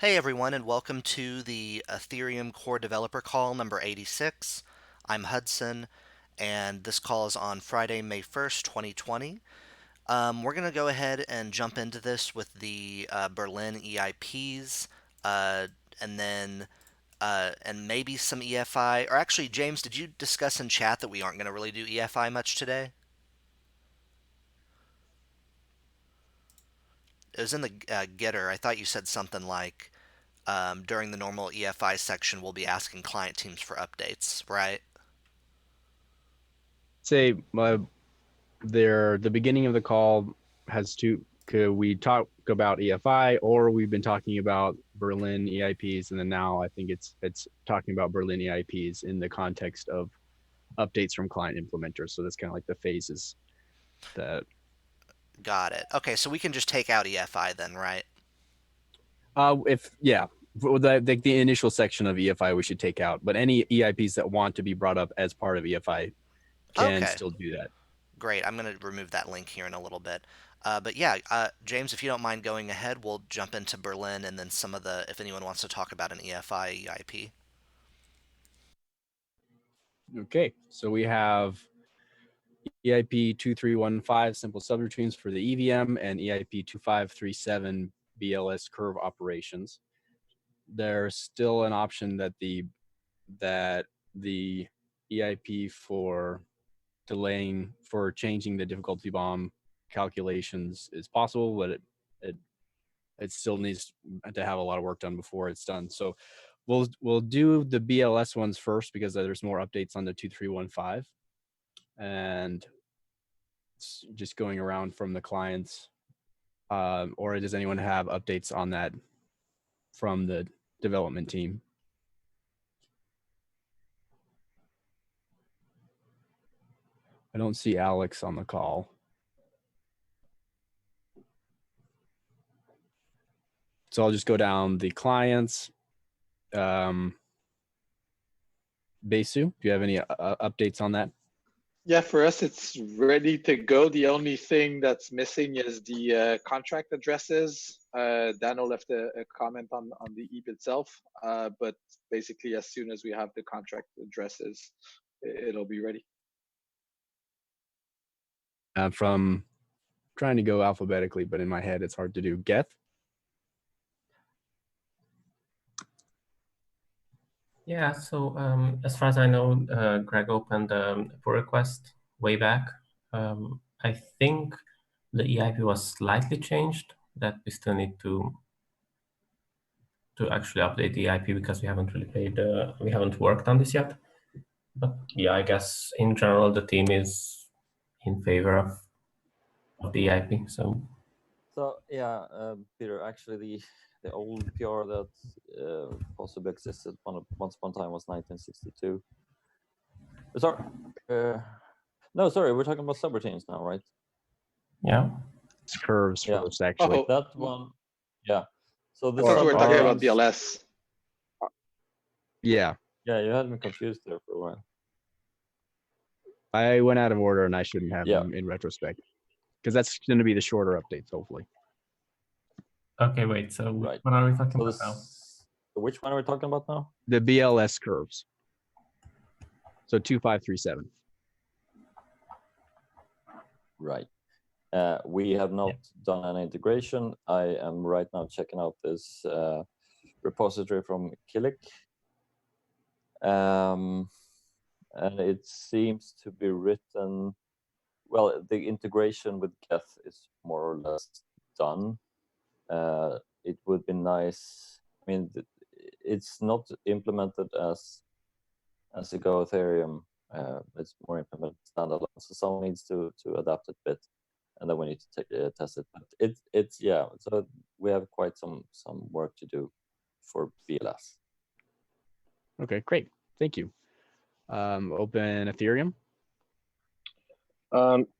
Hey everyone, and welcome to the Ethereum Core Developer Call number 86. I'm Hudson, and this call is on Friday, May 1st, 2020. We're going to go ahead and jump into this with the Berlin EIPs, uh, and then and maybe some EFI. Or actually, James, did you discuss in chat that we aren't going to really do EFI much today? It was in the getter. I thought you said something like during the normal EFI section, we'll be asking client teams for updates, right? Say the beginning of the call has could we talk about EFI, or we've been talking about Berlin EIPs, and then now I think it's talking about Berlin EIPs in the context of updates from client implementers. So that's kind of like the phases that Got it. Okay, so we can just take out EFI then, right? if yeah, for the initial section of EFI we should take out, but any EIPs that want to be brought up as part of EFI can Okay, still do that. great. I'm going to remove that link here in a little bit. But yeah, James, if you don't mind going ahead, we'll jump into Berlin and then some of the, if anyone wants to talk about an EFI, EIP. Okay, so we have EIP-2315 simple subroutines for the EVM and EIP-2537 BLS curve operations. There's still an option that the EIP for changing the difficulty bomb calculations is possible, but it it still needs to have a lot of work done before it's done. So we'll do the BLS ones first because there's more updates on the 2315, and just going around from the clients. Or does anyone have updates on that from the development team? I don't see Alex on the call. So I'll just go down the clients. Besu, do you have any updates on that? Yeah, for us, it's ready to go. The only thing that's missing is the contract addresses. Daniel left a comment on the EIP itself, but basically, as soon as we have the contract addresses, it'll be ready. From trying to go alphabetically, but in my head, it's hard to do. Geth? Yeah, so as far as I know, Greg opened a pull request way back. I think the EIP was slightly changed, that we still need to actually update the EIP because we haven't really we haven't worked on this yet. But yeah, I guess in general, the team is in favor of the EIP. So yeah, Peter, actually the old PR that possibly existed once upon a time was 1962. Sorry, no, sorry, we're talking about subroutines now, right? yeah, It's curves first, actually. Oh, that one, yeah. So the we're talking about subroutines, BLS. Yeah. Yeah, you had me confused there for a while. I went out of order, and I shouldn't have Yeah. in retrospect, because that's going to be the shorter updates, hopefully. okay, wait, so Right. what are we talking So about now? which one are we talking about now? The BLS curves. So 2537. Right. We have not done an integration. I am right now checking out this repository from Killik. And it seems to be written, well, the integration with Geth is more or less done. It would be nice, I mean, it's not implemented as a Go Ethereum. It's more implemented standalone, so someone needs to adapt it a bit, and then we need to test it. But it's yeah. So we have quite some work to do for BLS. Okay, great. Thank you. Open Ethereum.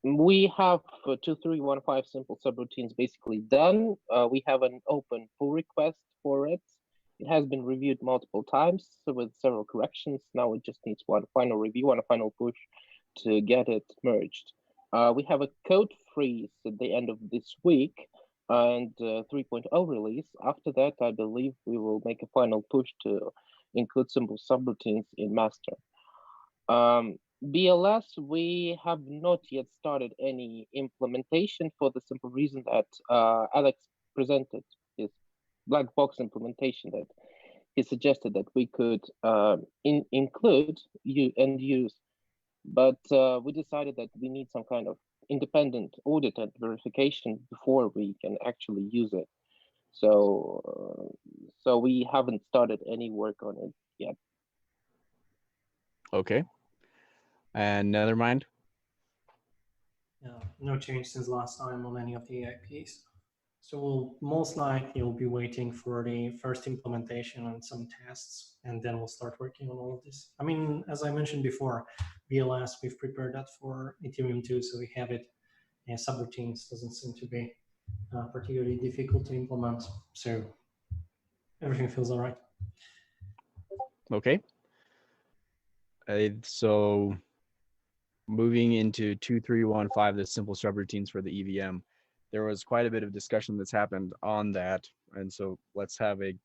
We have 2315 simple subroutines basically done. We have an open pull request for it. It has been reviewed multiple times with several corrections. Now it just needs one final review and a final push to get it merged. We have a code freeze at the end of this week. and 3.0 release. After that, I believe we will make a final push to include simple subroutines in master. BLS, we have not yet started any implementation for the simple reason that Alex presented his black box implementation that he suggested that we could include and use, but we decided that we need some kind of independent audit and verification before we can actually use it. So we haven't started any work on it yet. Okay. And Nethermind? No change since last time on any of the EIPs. So we'll most likely will be waiting for the first implementation and some tests, and then we'll start working on all of this. I mean, as I mentioned before, BLS, we've prepared that for Ethereum too, so we have it. And subroutines doesn't seem to be particularly difficult to implement, so everything feels all right. Okay. So moving into 2315, the simple subroutines for the EVM, there was quite a bit of discussion that's happened on that. And so let's have a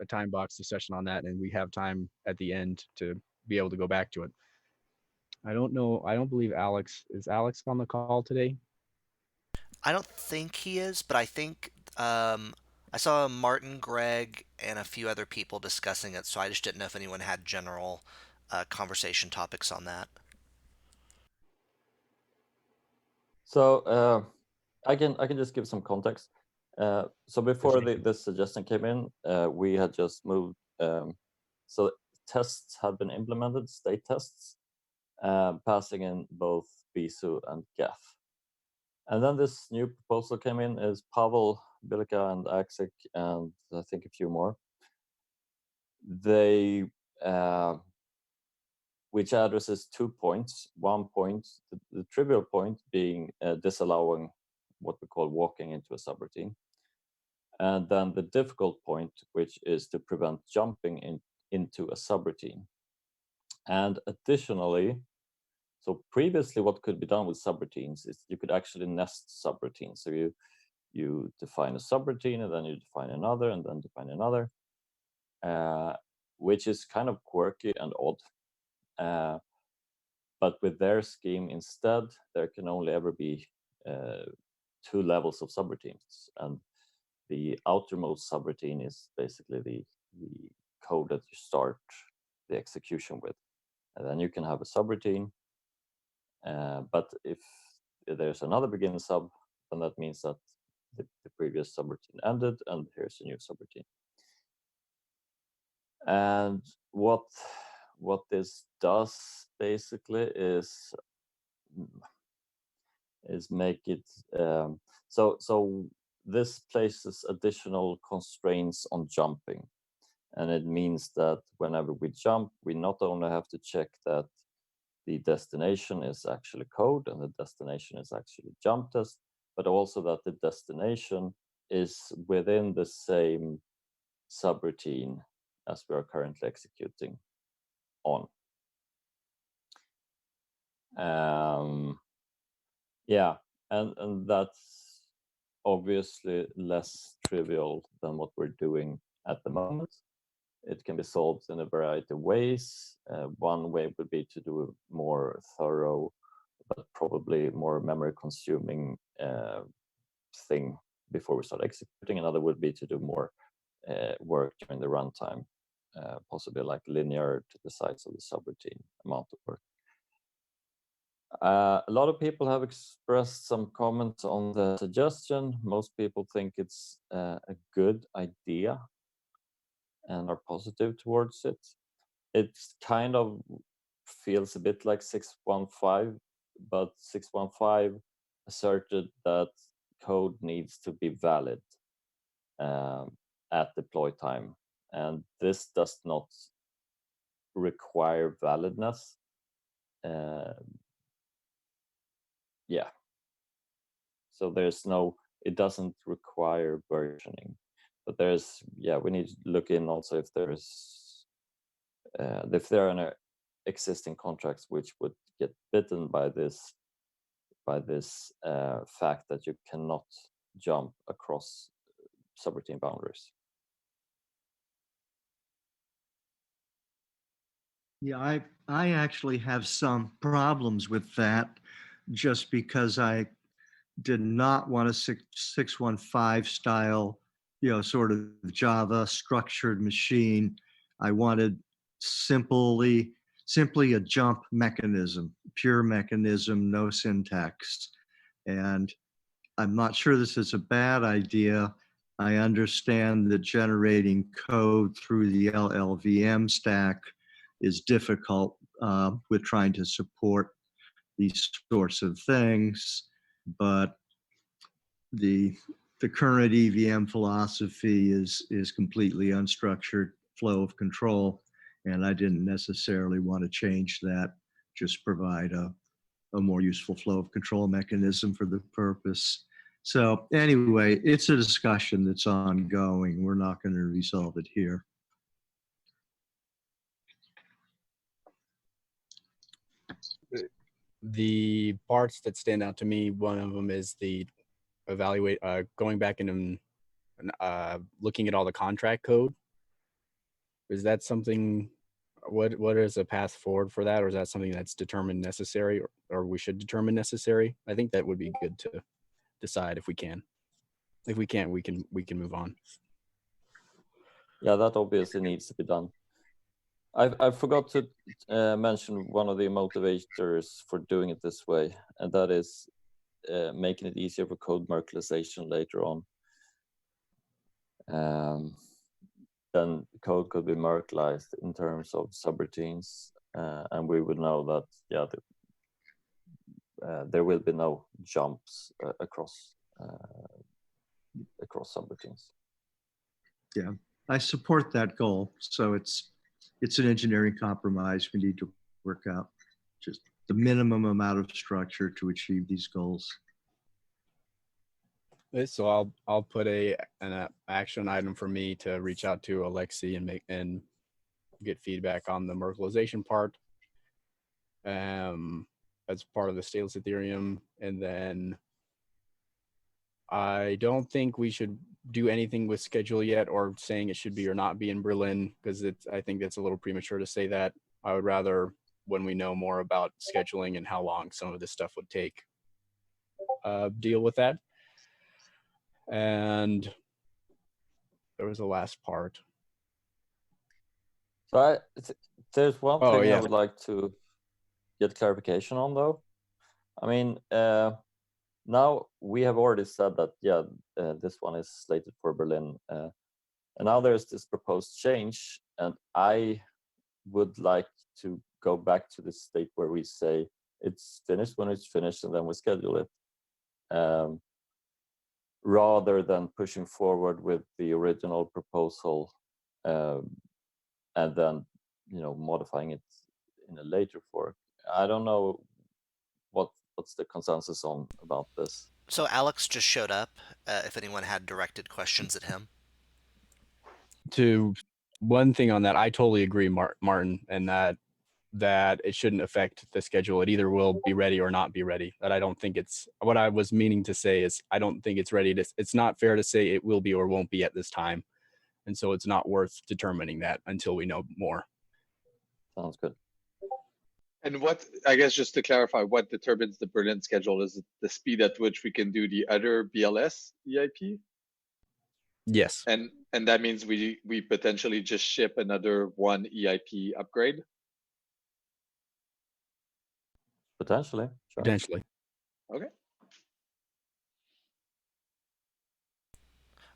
time box discussion on that. And we have time at the end to be able to go back to it. I don't know. I don't believe is Alex on the call today? I don't think he is, but I think I saw Martin, Greg, and a few other people discussing it, so I just didn't know if anyone had general conversation topics on that. So I can just give some context. So before this suggestion came in, we had just moved. So tests had been implemented, state tests, passing in both BSU and GEF. And then this new proposal came in is Pavel, Bilika, and Axik, and I think a few more. They which addresses 2 points. One point, the trivial point being disallowing what we call walking into a subroutine. And then the difficult point, which is to prevent jumping into a subroutine. And additionally, so previously what could be done with subroutines is you could actually nest subroutines. So you define a subroutine and then you define another and then define another, which is kind of quirky and odd. But with their scheme instead, there can only ever be 2 levels of subroutines. And the outermost subroutine is basically the code that you start the execution with. And then you can have a subroutine. But if there's another begin sub, then that means that the previous subroutine ended and here's a new subroutine. And what this does basically is make it so this places additional constraints on jumping, and it means that whenever we jump, we not only have to check that the destination is actually code and the destination is actually jump test, but also that the destination is within the same subroutine as we are currently executing on. Yeah, and that's obviously less trivial than what we're doing at the moment. It can be solved in a variety of ways. One way would be to do a more thorough, but probably more memory-consuming thing before we start executing. Another would be to do more work during the runtime, possibly like linear to the size of the subroutine amount of work. A lot of people have expressed some comments on the suggestion. Most people think it's a good idea and are positive towards it. It kind of feels a bit like 615, but 615 asserted that code needs to be valid at deploy time, and this does not require validness. Yeah. So there's no, it doesn't require versioning, but there's, we need to look in also if there's, if there are any existing contracts which would get bitten by this fact that you cannot jump across subroutine boundaries. Yeah, I actually have some problems with that just because I did not want a 615 style, sort of Java structured machine. I wanted simply a jump mechanism, pure mechanism, no syntax. And I'm not sure this is a bad idea. I understand that generating code through the LLVM stack is difficult with trying to support these sorts of things, but the current EVM philosophy is completely unstructured flow of control, and I didn't necessarily want to change that. Just provide a more useful flow of control mechanism for the purpose. So anyway, it's a discussion that's ongoing. We're not going to resolve it here. The parts that stand out to me, one of them is the going back and looking at all the contract code. Is that something, what is a path forward for that? Or is that something that's determined necessary, or we should determine necessary? I think that would be good to decide if we can. If we can't, we can move on. Yeah, that obviously needs to be done. I forgot to mention one of the motivators for doing it this way, and that is making it easier for code merkleization later on. Then code could be merkleized in terms of subroutines, and we would know that there will be no jumps across subroutines. Yeah, I support that goal. So it's an engineering compromise we need to work out, just the minimum amount of structure to achieve these goals. So I'll put an action item for me to reach out to Alexi and get feedback on the merkleization part as part of the stateless Ethereum. And then I don't think we should do anything with schedule yet, or saying it should be or not be in Berlin, because I think it's a little premature to say that. I would rather, when we know more about scheduling and how long some of this stuff would take, deal with that. And there was the last part. So there's one thing yeah. I would like to get clarification on, though. I mean, now we have already said that, this one is slated for Berlin. And now there's this proposed change, and I would like to go back to the state where we say it's finished when it's finished, and then we schedule it, rather than pushing forward with the original proposal and then modifying it in a later fork. I don't know what's the consensus on about this. So Alex just showed up, if anyone had directed questions at him. To one thing on that, I totally agree, Martin, and that it shouldn't affect the schedule. It either will be ready or not be ready. But I don't think it's, what I was meaning to say is I don't think it's ready to, it's not fair to say it will be or won't be at this time. And so it's not worth determining that until we know more. Sounds good. And what, I guess, just to clarify, what determines the Berlin schedule? Is it the speed at which we can do the other BLS EIP? Yes. And that means we potentially just ship another one EIP upgrade? Potentially. Sure. Potentially. Okay.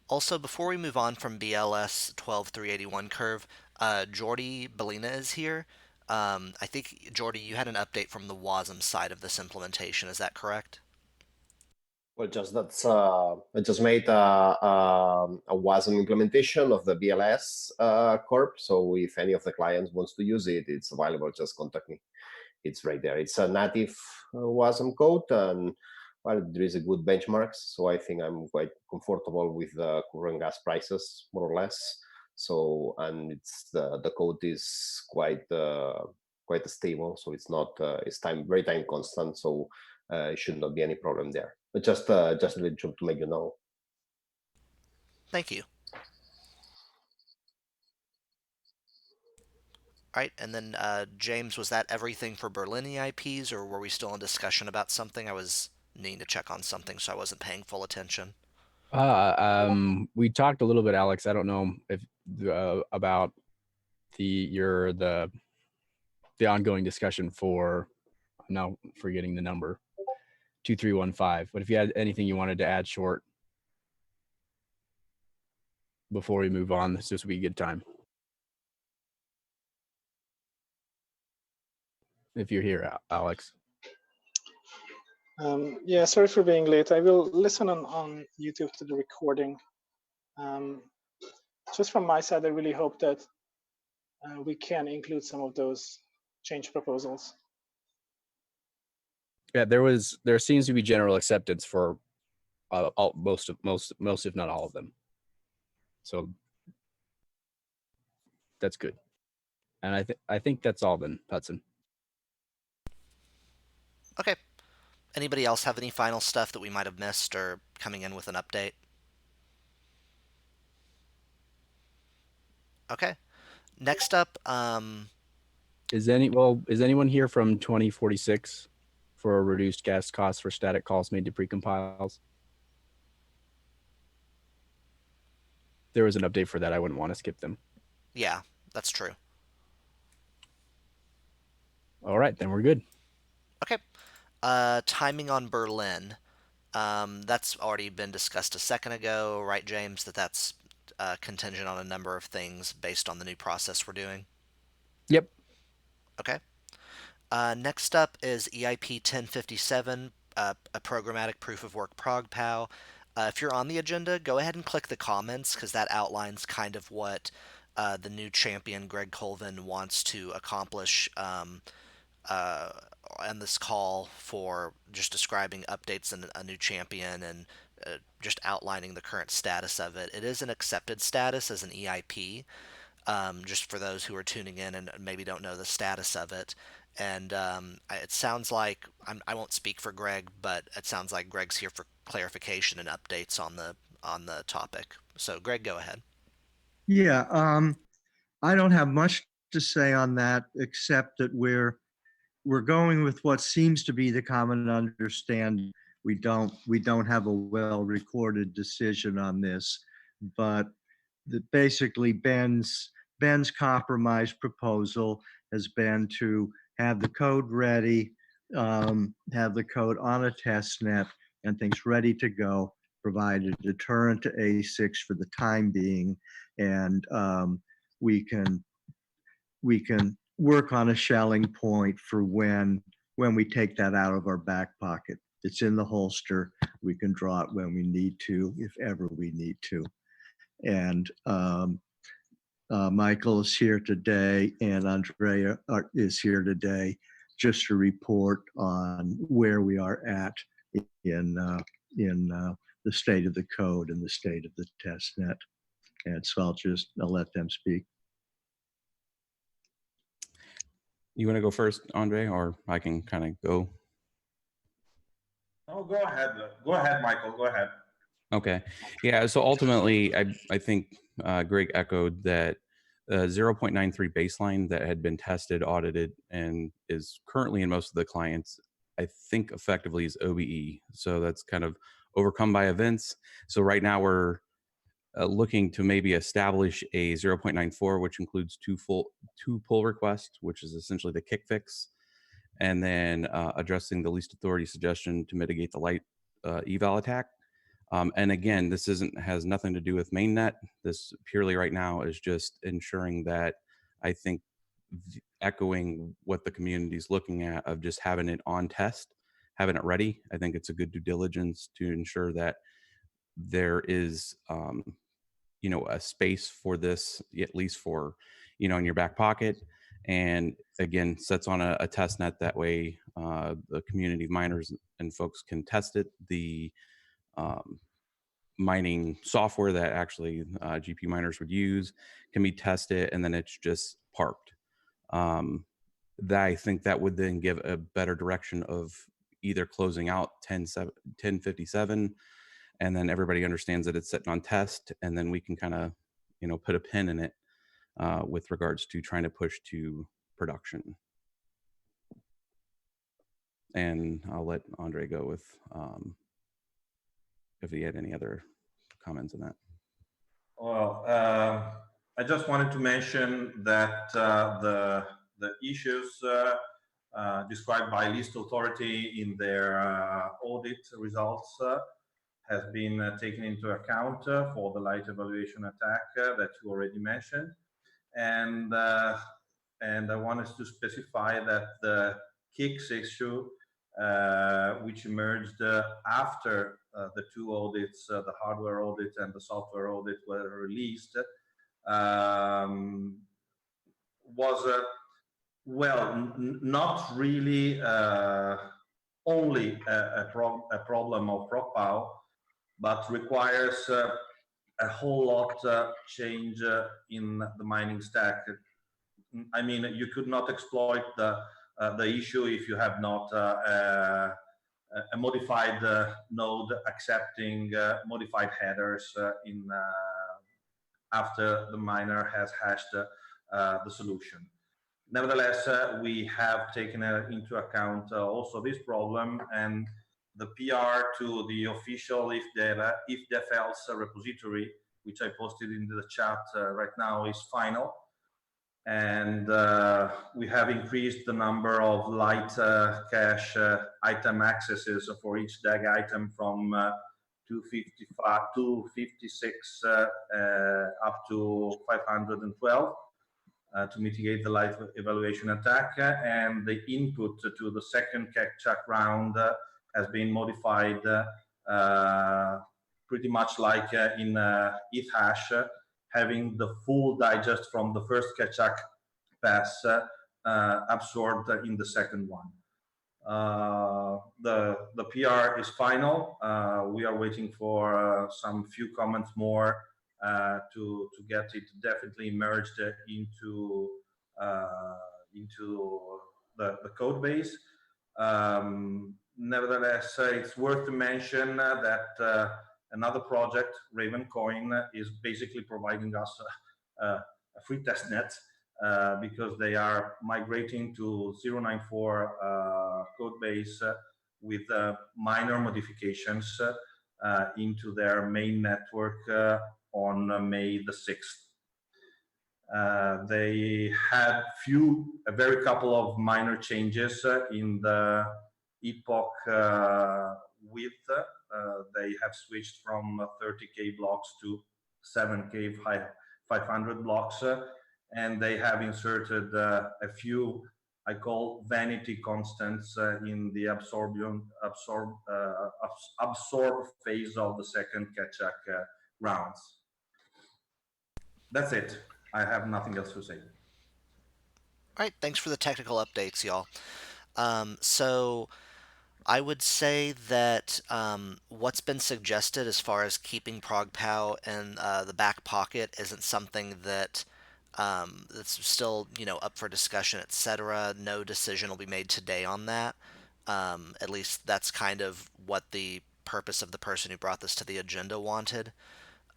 Also, before we move on from BLS 12381 curve, Jordi Bellina is here. I think, Jordi, you had an update from the WASM side of this implementation. Is that correct? Well, I just made a WASM implementation of the BLS corp. So if any of the clients wants to use it, it's available. Just contact me. It's right there. It's a native WASM code, and well, there is a good benchmarks. So I think I'm quite comfortable with the current gas prices, more or less. So, and it's the code is quite stable. So it's not it's very time constant. So it should not be any problem there. But just to make you know. Thank you. All right, and then James, was that everything for Berlin EIPs, or were we still in discussion about something? I was needing to check on something, so I wasn't paying full attention. We talked a little bit, Alex. I don't know if about the ongoing discussion for, I'm now forgetting the number, 2315. But if you had anything you wanted to add short before we move on, this would be a good time. If you're here, Alex. Yeah, sorry for being late. I will listen on YouTube to the recording. Just from my side, I really hope that we can include some of those change proposals. Yeah, there seems to be general acceptance for most if not all of them. So that's good. And I think that's all then, Hudson. Okay. Anybody else have any final stuff that we might have missed or coming in with an update? Okay. Next up, Is anyone here from 2046 for a reduced gas costs for static calls made to precompiles? There was an update for that. I wouldn't want to skip them. yeah, that's true. All right, then we're good. Okay. Timing on Berlin. That's already been discussed a second ago, right, James? That's contingent on a number of things based on the new process we're doing. Yep. Okay. Next up is EIP-1057, a programmatic proof of work ProgPoW. If you're on the agenda, go ahead and click the comments because that outlines kind of what the new champion Greg Colvin wants to accomplish on this call for just describing updates in a new champion and just outlining the current status of it. It is an accepted status as an EIP, just for those who are tuning in and maybe don't know the status of it. And it sounds like I won't speak for Greg, but it sounds like Greg's here for clarification and updates on the topic. So, Greg, go ahead. Yeah, I don't have much to say on that except that we're going with what seems to be the common understanding. We don't have a well-recorded decision on this, but basically Ben's compromise proposal has been to have the code ready, have the code on a test net, and things ready to go, provide a deterrent to ASICs for the time being, and we can work on a shelling point for when we take that out of our back pocket. It's in the holster. We can draw it when we need to, if ever we need to. And Michael is here today, and Andrea is here today, just to report on where we are at in the state of the code and the state of the test net. And so I'll let them speak. You want to go first, Andre, or I can kind of go? Oh, go ahead. Go ahead, Michael. Go ahead. Okay. Yeah. So ultimately, I think Greg echoed that 0.93 baseline that had been tested, audited, and is currently in most of the clients, I think effectively is OBE. So that's kind of overcome by events. So right now we're looking to maybe establish a 0.94, which includes two pull requests, which is essentially the kick fix, and then addressing the least authority suggestion to mitigate the light eval attack. And again, this has nothing to do with mainnet. This purely right now is just ensuring that, I think, echoing what the community is looking at of just having it on test, having it ready. I think it's a good due diligence to ensure that there is a space for this, at least for, in your back pocket. And again, sets on a test net. That way the community of miners and folks can test it. The mining software that actually GPU miners would use can be tested, and then it's just parked. That I think that would then give a better direction of either closing out 1057 and then everybody understands that it's sitting on test, and then we can kind of, put a pin in it with regards to trying to push to production. And I'll let Andre go with if he had any other comments on that. Well, I just wanted to mention that the issues described by List Authority in their audit results has been taken into account for the light evaluation attack that you already mentioned, and I wanted to specify that the KICS issue, which emerged after the two audits, the hardware audit and the software audit, were released, was not really only a problem of ProgPoW, but requires a whole lot change in the mining stack. I mean, you could not exploit the issue if you have not a modified node accepting modified headers after the miner has hashed the solution. Nevertheless, we have taken into account also this problem, and the PR to the official if-def-else repository, which I posted into the chat right now, is final. And we have increased the number of light cache item accesses for each DAG item from 256 up to 512 to mitigate the light evaluation attack. And the input to the second check round has been modified pretty much like in ETH-hash, having the full digest from the first catch-up pass absorbed in the second one. The PR is final. We are waiting for some few comments more to get it definitely merged into the code base. Nevertheless, it's worth to mention that another project, Ravencoin, is basically providing us a free test net because they are migrating to 0.94 code base with minor modifications into their main network on May the 6th. They had a very couple of minor changes in the epoch width. They have switched from 30K blocks to 7K 500 blocks, and they have inserted a few, I call vanity constants in the absorb phase of the second catch-up rounds. That's it. I have nothing else to say. All right, thanks for the technical updates, y'all. So I would say that what's been suggested as far as keeping ProgPoW in the back pocket isn't something that that's still, up for discussion, etc. No decision will be made today on that. At least that's kind of what the purpose of the person who brought this to the agenda wanted.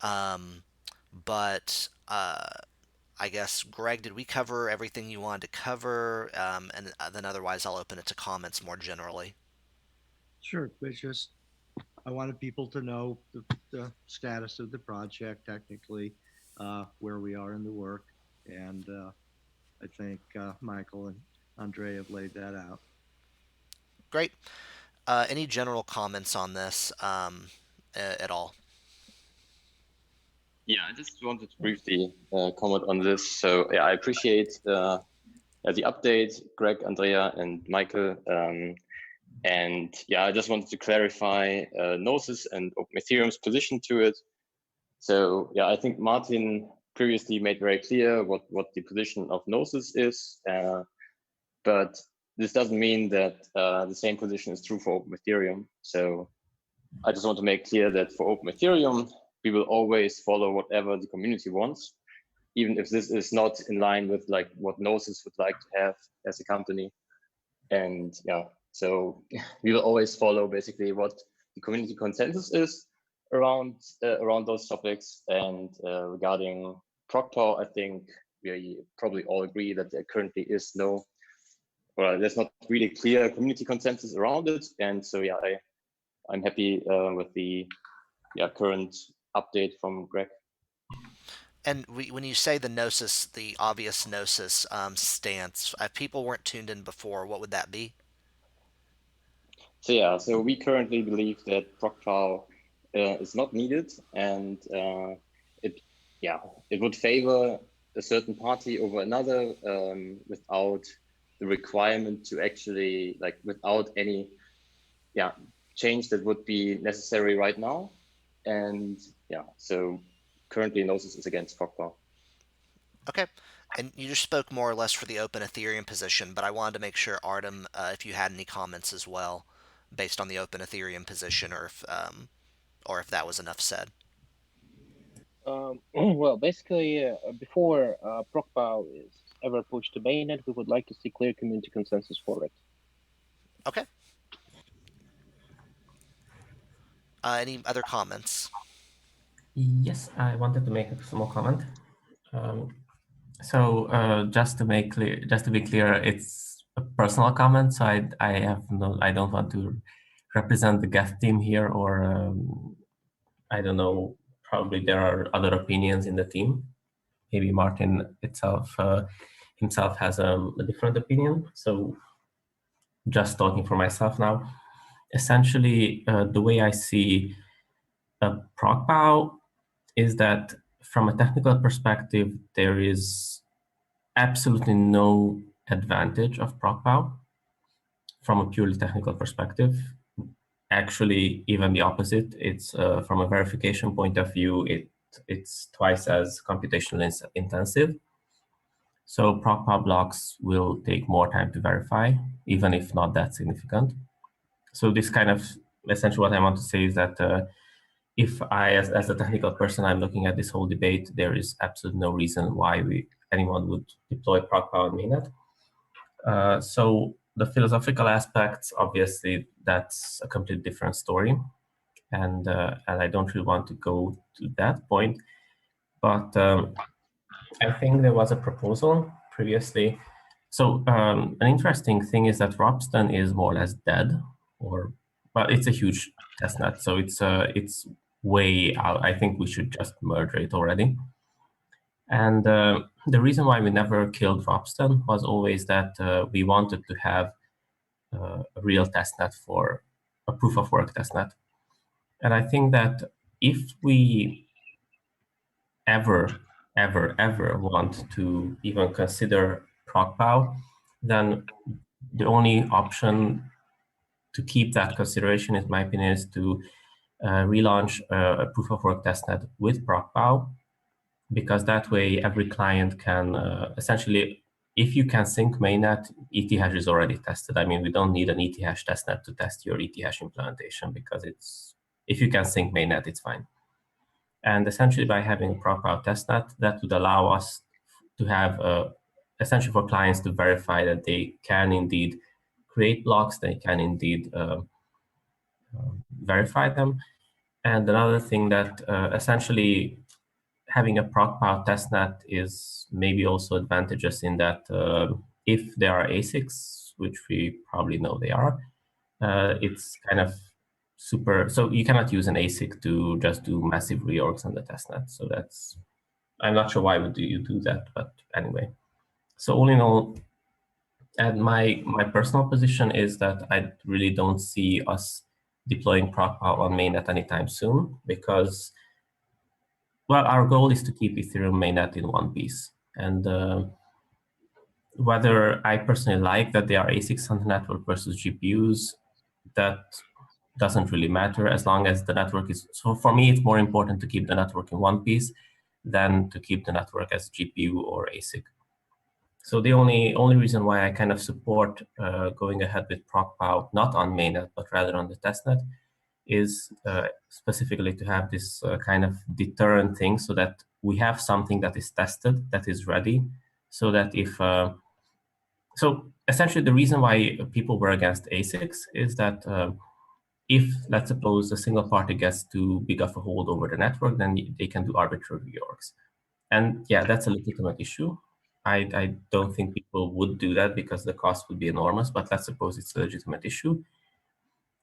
But I guess, Greg, did we cover everything you wanted to cover? And then otherwise, I'll open it to comments more generally. Sure, it's just I wanted people to know the status of the project technically, where we are in the work, and I think Michael and Andre have laid that out. Great. Any general comments on this at all? Yeah, I just wanted to briefly comment on this. So yeah, I appreciate the update, Greg, Andrea, and Michael. And yeah, I just wanted to clarify Gnosis and Ethereum's position to it. So yeah, I think Martin previously made very clear what the position of Gnosis is, but this doesn't mean that the same position is true for Ethereum. So I just want to make clear that for Ethereum, we will always follow whatever the community wants, even if this is not in line with like what Gnosis would like to have as a company. And yeah, so we will always follow basically what the community consensus is. around those topics. And regarding ProgPoW, I think we probably all agree that there currently is there's not really clear community consensus around it. And so yeah, I'm happy with the current update from Greg. And when you say the gnosis, the obvious gnosis stance, if people weren't tuned in before, what would that be? So yeah, so we currently believe that ProgPoW is not needed, and it would favor a certain party over another without the requirement to actually, like, without any change that would be necessary right now. And yeah, so currently Gnosis is against ProgPoW. Okay. And you just spoke more or less for the open Ethereum position, but I wanted to make sure, Artem, if you had any comments as well, based on the open Ethereum position, or if that was enough said. Well, basically, before ProgPoW is ever pushed to mainnet, we would like to see clear community consensus for it. Okay. Any other comments? Yes, I wanted to make a small comment. So just to be clear, it's a personal comment. So I don't want to represent the Geth team here, or I don't know. Probably there are other opinions in the team. Maybe Martin himself has a different opinion. So just talking for myself now. Essentially, the way I see ProgPoW is that from a technical perspective, there is absolutely no advantage of ProgPoW from a purely technical perspective. Actually, even the opposite. It's from a verification point of view, it's twice as computationally intensive. So ProgPoW blocks will take more time to verify, even if not that significant. So this kind of essentially what I want to say is that if I, as a technical person, I'm looking at this whole debate, there is absolutely no reason why anyone would deploy ProgPoW on mainnet. So the philosophical aspects, obviously, that's a completely different story, and I don't really want to go to that point. But I think there was a proposal previously. So an interesting thing is that Ropsten is more or less dead, but it's a huge testnet, so it's way out. I think we should just merge it already. And the reason why we never killed Ropsten was always that we wanted to have a real testnet for a proof of work testnet. And I think that if we ever want to even consider ProgPoW, then the only option to keep that consideration, in my opinion, is to relaunch a proof of work testnet with ProgPoW, because that way every client can essentially, if you can sync mainnet, ETH is already tested. I mean, we don't need an ETH testnet to test your ETH implementation, because if you can sync mainnet, it's fine. And essentially, by having a ProgPoW testnet, that would allow us to have essentially for clients to verify that they can indeed create blocks, they can indeed verify them. And another thing that essentially having a ProgPoW testnet is maybe also advantageous in that if there are ASICs, which we probably know they are, it's kind of super. So you cannot use an ASIC to just do massive reorgs on the testnet. So I'm not sure why would you do that, but anyway. So all in all, and my personal position is that I really don't see us deploying ProgPoW on mainnet anytime soon, because, well, our goal is to keep Ethereum mainnet in one piece. And whether I personally like that there are ASICs on the network versus GPUs, that doesn't really matter as long as the network is. So for me, it's more important to keep the network in one piece than to keep the network as GPU or ASIC. So the only reason why I kind of support going ahead with ProgPoW, not on mainnet, but rather on the testnet, is specifically to have this kind of deterrent thing, so that we have something that is tested, that is ready, so that if so essentially the reason why people were against ASICs is that if, let's suppose, a single party gets too big of a hold over the network, then they can do arbitrary reorgs. And yeah, that's a legitimate issue. I don't think people would do that because the cost would be enormous, but let's suppose it's a legitimate issue.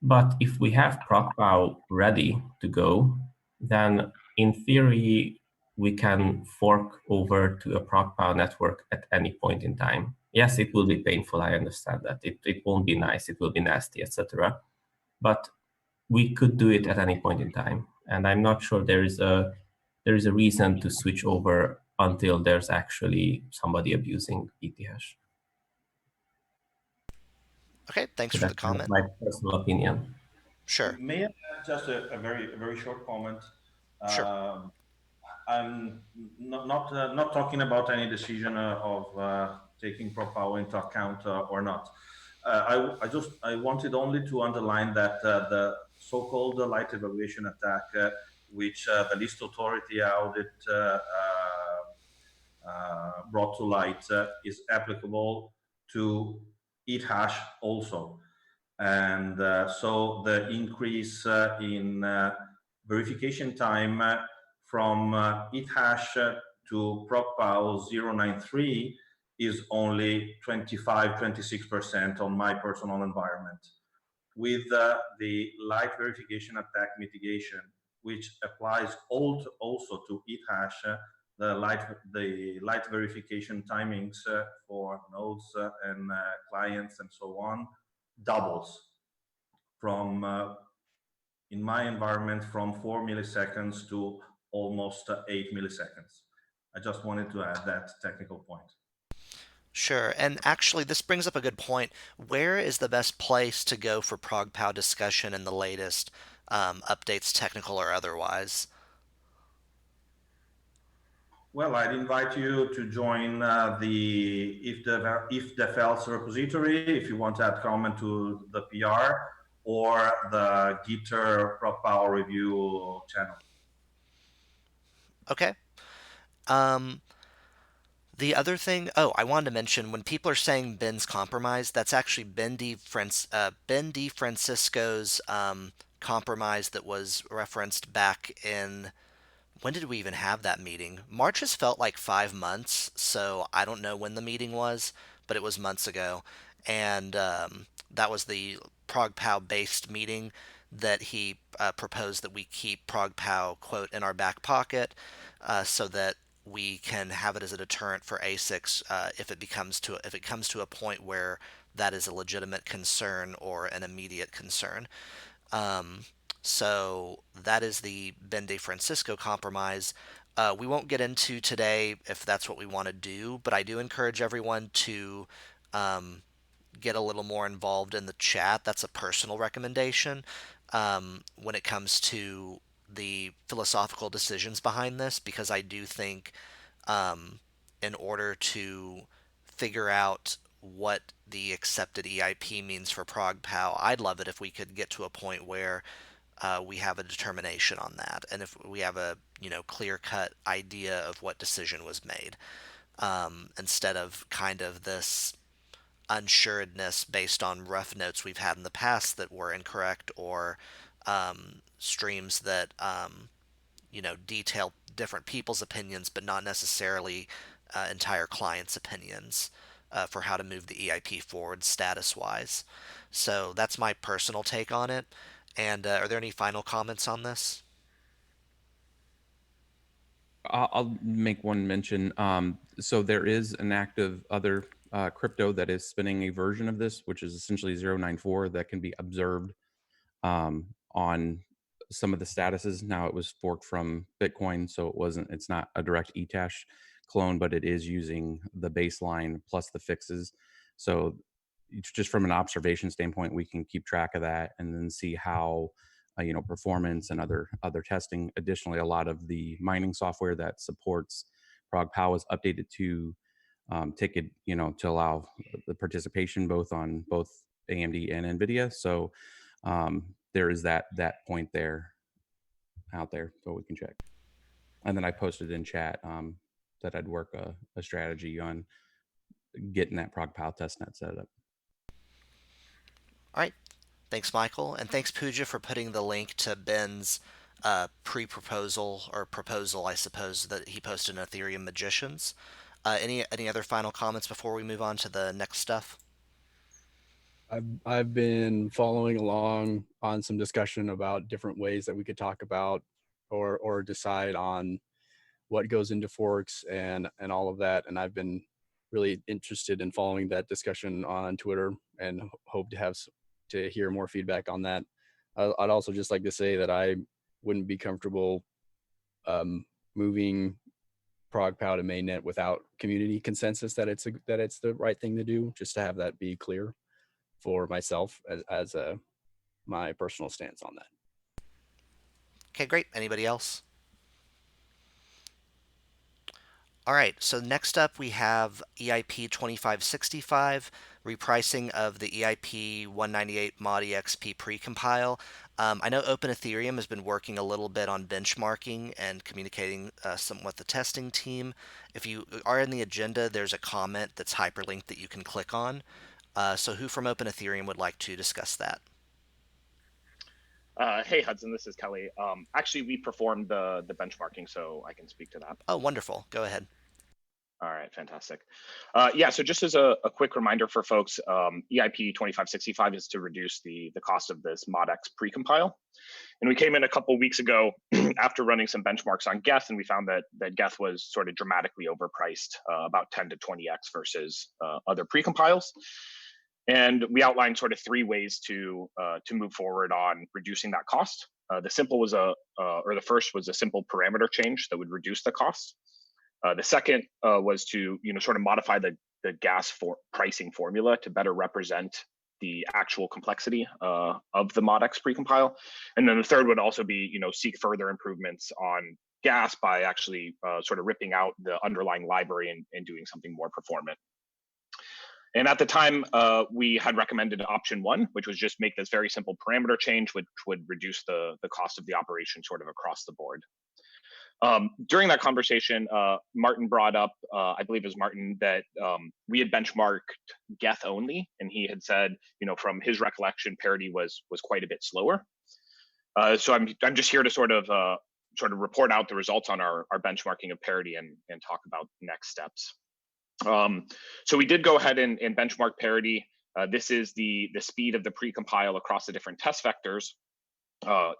But if we have ProgPoW ready to go, then in theory, we can fork over to a ProgPoW network at any point in time. Yes, it will be painful, I understand that. It won't be nice, it will be nasty, etc. But we could do it at any point in time. And I'm not sure there is a reason to switch over until there's actually somebody abusing ETH. Okay, thanks So for the that's kind of comment. my personal opinion. Sure. May I add just a very short comment? Sure. I'm not talking about any decision of taking ProgPoW into account or not. I wanted only to underline that the so-called light evaluation attack, which the list authority audit brought to light, is applicable to ETH also. And so the increase in verification time from ETH to ProgPoW 093 is only 25-26% on my personal environment. With the light verification attack mitigation, which applies also to ETH, the light verification timings for nodes and clients and so on doubles from, in my environment, from 4 milliseconds to almost 8 milliseconds. I just wanted to add that technical point. Sure. And actually, this brings up a good point. Where is the best place to go for ProgPoW discussion and the latest updates, technical or otherwise? Well, I'd invite you to join the if the Fels repository if you want to add comment to the PR, or the Gitter ProgPoW review channel. Okay. The other thing, I wanted to mention, when people are saying Ben's compromise, that's actually Ben D. Francisco's compromise that was referenced back in, when did we even have that meeting? March has felt like 5 months, so I don't know when the meeting was, but it was months ago. And that was the ProgPoW based meeting that he proposed that we keep ProgPoW, quote, in our back pocket so that we can have it as a deterrent for ASICs if it comes to a point where that is a legitimate concern or an immediate concern. So that is the Ben De Francisco compromise. We won't get into today if that's what we want to do, but I do encourage everyone to get a little more involved in the chat. That's a personal recommendation when it comes to the philosophical decisions behind this, because I do think in order to figure out what the accepted EIP means for ProgPoW, I'd love it if we could get to a point where we have a determination on that, and if we have a clear-cut idea of what decision was made, instead of kind of this unsuredness based on rough notes we've had in the past that were incorrect, or streams that detail different people's opinions but not necessarily entire clients' opinions for how to move the EIP forward status-wise. So that's my personal take on it. And are there any final comments on this? I'll make one mention. So there is an active other crypto that is spinning a version of this, which is essentially 094, that can be observed on some of the statuses. Now it was forked from Bitcoin, so it's not a direct ETH clone, but it is using the baseline plus the fixes. So just from an observation standpoint, we can keep track of that and then see how performance and other testing. Additionally, a lot of the mining software that supports ProgPoW is updated to take it, to allow the participation on both AMD and NVIDIA. So there is that point there out there, so we can check. And then I posted in chat that I'd work a strategy on getting that ProgPoW testnet set up. All right. Thanks, Michael, and thanks, Pooja, for putting the link to Ben's pre-proposal or proposal, I suppose, that he posted in Ethereum Magicians. Any other final comments before we move on to the next stuff? I've been following along on some discussion about different ways that we could talk about or decide on what goes into forks and all of that. And I've been really interested in following that discussion on Twitter and hope to have to hear more feedback on that. I'd also just like to say that I wouldn't be comfortable moving ProgPoW to mainnet without community consensus that it's the right thing to do. Just to have that be clear for myself as my personal stance on that. Okay, great. Anybody else? All right, so next up we have EIP-1057, repricing of the EIP-198 mod EXP precompile. I know Open Ethereum has been working a little bit on benchmarking and communicating some with the testing team. If you are in the agenda, there's a comment that's hyperlinked that you can click on. So who from Open Ethereum would like to discuss that? Hey, Hudson, this is Kelly. Actually, we performed the benchmarking, so I can speak to that. Oh, wonderful. Go ahead. All right, fantastic. Yeah, so just as a quick reminder for folks, EIP-2565 is to reduce the cost of this ModX precompile. And we came in a couple weeks ago after running some benchmarks on Geth, and we found that Geth was sort of dramatically overpriced, about 10 to 20x versus other precompiles. And we outlined sort of three ways to move forward on reducing that cost. The first was a simple parameter change that would reduce the cost. The second was to sort of modify the gas pricing formula to better represent the actual complexity of the ModX precompile. And then the third would also be seek further improvements on gas by actually sort of ripping out the underlying library and doing something more performant. And at the time, we had recommended option one, which was just make this very simple parameter change, which would reduce the cost of the operation sort of across the board. During that conversation, Martin brought up, I believe it was Martin, that we had benchmarked Geth only, and he had said, from his recollection, parity was quite a bit slower. So I'm just here to sort of report out the results on our benchmarking of parity and talk about next steps. So we did go ahead and benchmark parity. This is the speed of the precompile across the different test vectors.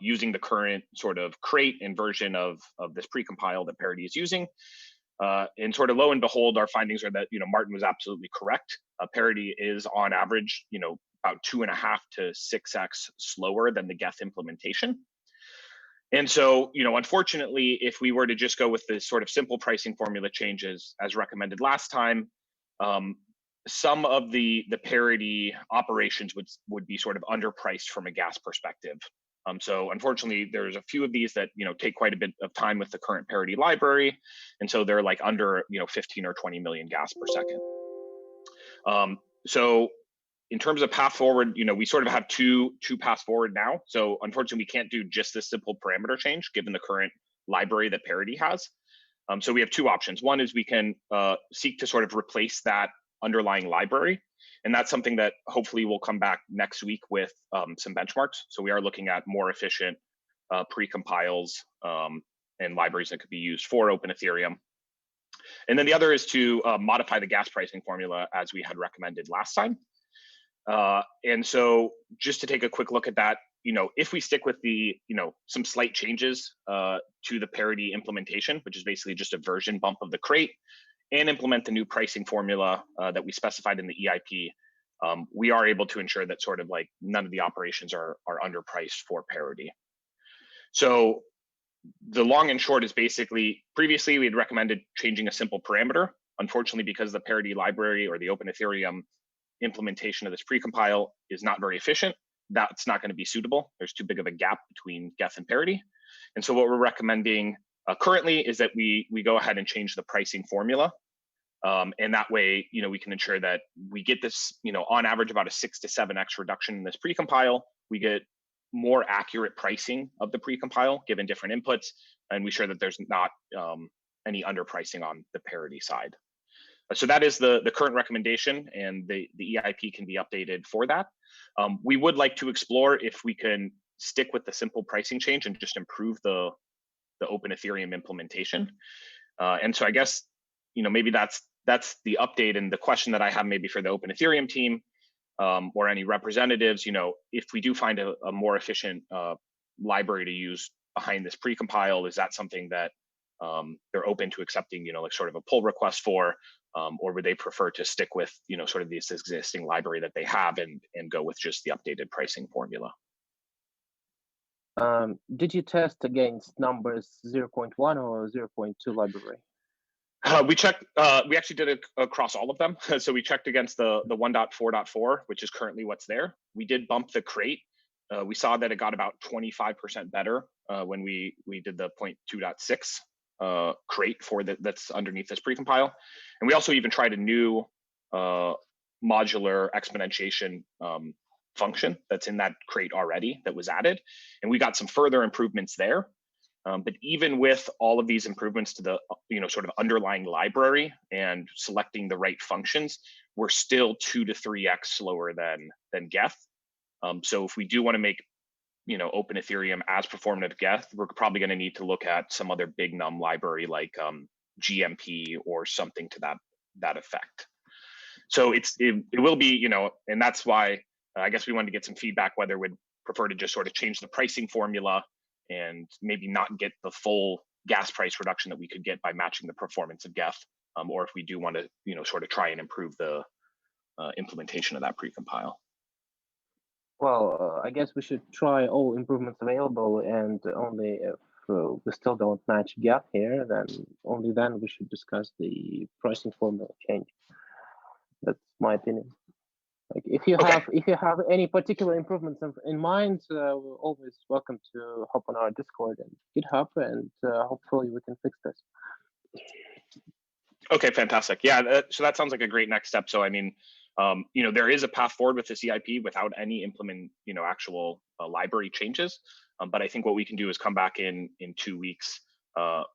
Using the current sort of crate and version of this precompile that Parity is using. And sort of lo and behold, our findings are that, Martin was absolutely correct. Parity is on average, about 2.5 to 6x slower than the Geth implementation. And so, unfortunately, if we were to just go with this sort of simple pricing formula changes as recommended last time, some of the parity operations would be sort of underpriced from a gas perspective. So unfortunately, there's a few of these that take quite a bit of time with the current parity library, and so they're like under 15 or 20 million gas per second. So in terms of path forward, we sort of have two paths forward now. So unfortunately, we can't do just this simple parameter change given the current library that Parity has. So we have two options. One is we can seek to sort of replace that underlying library. And that's something that hopefully will come back next week with some benchmarks. So we are looking at more efficient precompiles and libraries that could be used for Open Ethereum. And then the other is to modify the gas pricing formula as we had recommended last time. And so just to take a quick look at that, if we stick with the, some slight changes to the parity implementation, which is basically just a version bump of the crate, and implement the new pricing formula that we specified in the EIP, we are able to ensure that sort of like none of the operations are underpriced for parity. So the long and short is basically, previously we had recommended changing a simple parameter. Unfortunately, because the parity library or the Open Ethereum implementation of this precompile is not very efficient, that's not going to be suitable. There's too big of a gap between Geth and parity. And so what we're recommending currently is that we go ahead and change the pricing formula. And that way, we can ensure that we get this, on average about a 6 to 7x reduction in this precompile. We get more accurate pricing of the precompile given different inputs, and we ensure that there's not any underpricing on the parity side. So that is the current recommendation, and the EIP can be updated for that. We would like to explore if we can stick with the simple pricing change and just improve the Open Ethereum implementation. And so I guess, maybe that's the update. And the question that I have maybe for the Open Ethereum team, or any representatives, if we do find a more efficient library to use behind this precompile, is that something that they're open to accepting, like sort of a pull request for, or would they prefer to stick with, sort of this existing library that they have and go with just the updated pricing formula? Did you test against numbers 0.1 or 0.2 library? We checked. We actually did it across all of them. So we checked against the 1.4.4, which is currently what's there. We did bump the crate. We saw that it got about 25% better when we did the 0.2.6 crate for that's underneath this precompile. And we also even tried a new modular exponentiation function that's in that crate already that was added, and we got some further improvements there. But even with all of these improvements to the sort of underlying library and selecting the right functions, we're still 2 to 3x slower than Geth. So if we do want to make Open Ethereum as performant as Geth, we're probably going to need to look at some other big num library like GMP or something to that effect. So it will be, and that's why I guess we wanted to get some feedback whether we'd prefer to just sort of change the pricing formula and maybe not get the full gas price reduction that we could get by matching the performance of Geth, or if we do want to, sort of try and improve the implementation of that precompile. Well, I guess we should try all improvements available, and only if we still don't match Geth here, then only then we should discuss the pricing formula change. That's my opinion. Like if you have any particular improvements in mind, we're always welcome to hop on our Discord and GitHub, and hopefully we can fix this. Okay, fantastic. Yeah, so that sounds like a great next step. So I mean, there is a path forward with this EIP without any actual library changes. But I think what we can do is come back in 2 weeks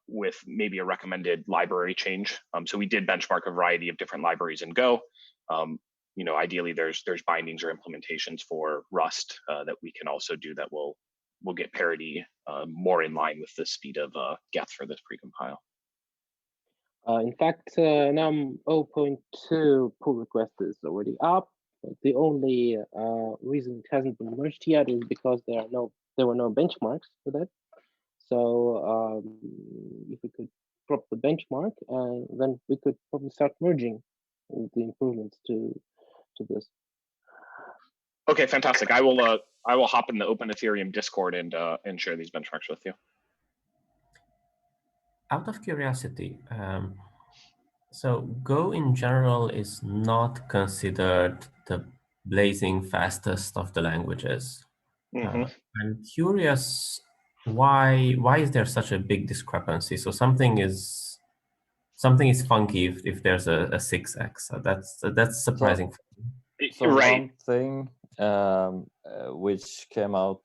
with maybe a recommended library change. So we did benchmark a variety of different libraries in Go. Ideally there's bindings or implementations for Rust that we can also do that will get parity more in line with the speed of Geth for this precompile. In fact, NUM 0.2 pull request is already up. The only reason it hasn't been merged yet is because there were no benchmarks for that. So if we could drop the benchmark, then we could probably start merging the improvements to this. Okay, fantastic. I will hop in the Open Ethereum Discord and share these benchmarks with you. Out of curiosity, so Go in general is not considered the blazing fastest of the languages. I'm curious why is there such a big discrepancy? So something is funky if there's a 6x. So that's surprising. So right. One thing which came out,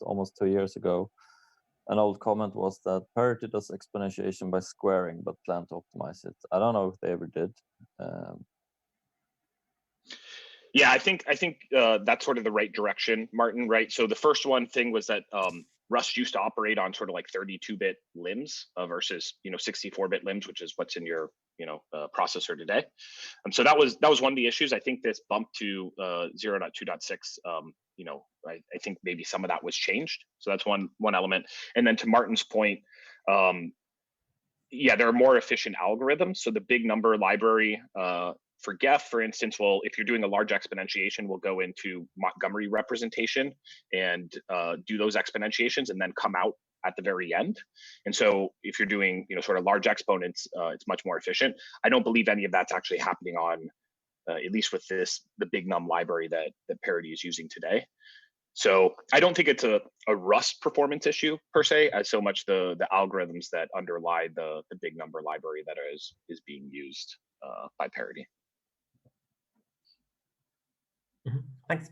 almost 2 years ago, an old comment was that parity does exponentiation by squaring, but plan to optimize it. I don't know if they ever did. Yeah, I think that's sort of the right direction, Martin. Right. So the first thing was that Rust used to operate on sort of like 32-bit limbs versus 64-bit limbs, which is what's in your processor today. So that was one of the issues. I think this bump to 0.2.6. I think maybe some of that was changed. So that's one element. And then to Martin's point, yeah, there are more efficient algorithms. So the big number library for Geth, for instance, if you're doing a large exponentiation, we'll go into Montgomery representation and do those exponentiations and then come out at the very end. And so if you're doing, sort of large exponents, it's much more efficient. I don't believe any of that's actually happening on, at least with the big num library that Parity is using today. So I don't think it's a Rust performance issue per se, as so much the algorithms that underlie the big number library that is being used by Parity. Thanks.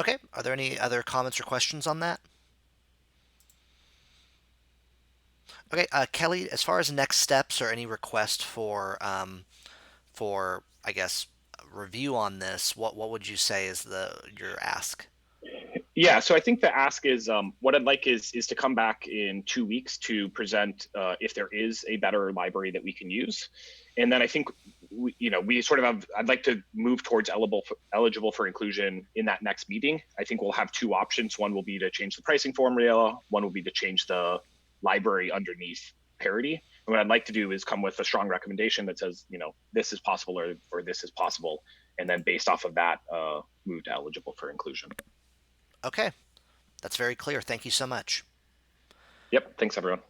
Okay, are there any other comments or questions on that? Okay, Kelly, as far as next steps or any request for I guess review on this, what would you say is your ask? Yeah, so I think the ask is what I'd like is to come back in 2 weeks to present if there is a better library that we can use, and then I think we sort of have. I'd like to move towards eligible for inclusion in that next meeting. I think we'll have two options. One will be to change the pricing formula. One will be to change the library underneath parity. And what I'd like to do is come with a strong recommendation that says this is possible or this is possible, and then based off of that, move to eligible for inclusion. Okay, that's very clear. Thank you so much. Yep. Thanks, everyone.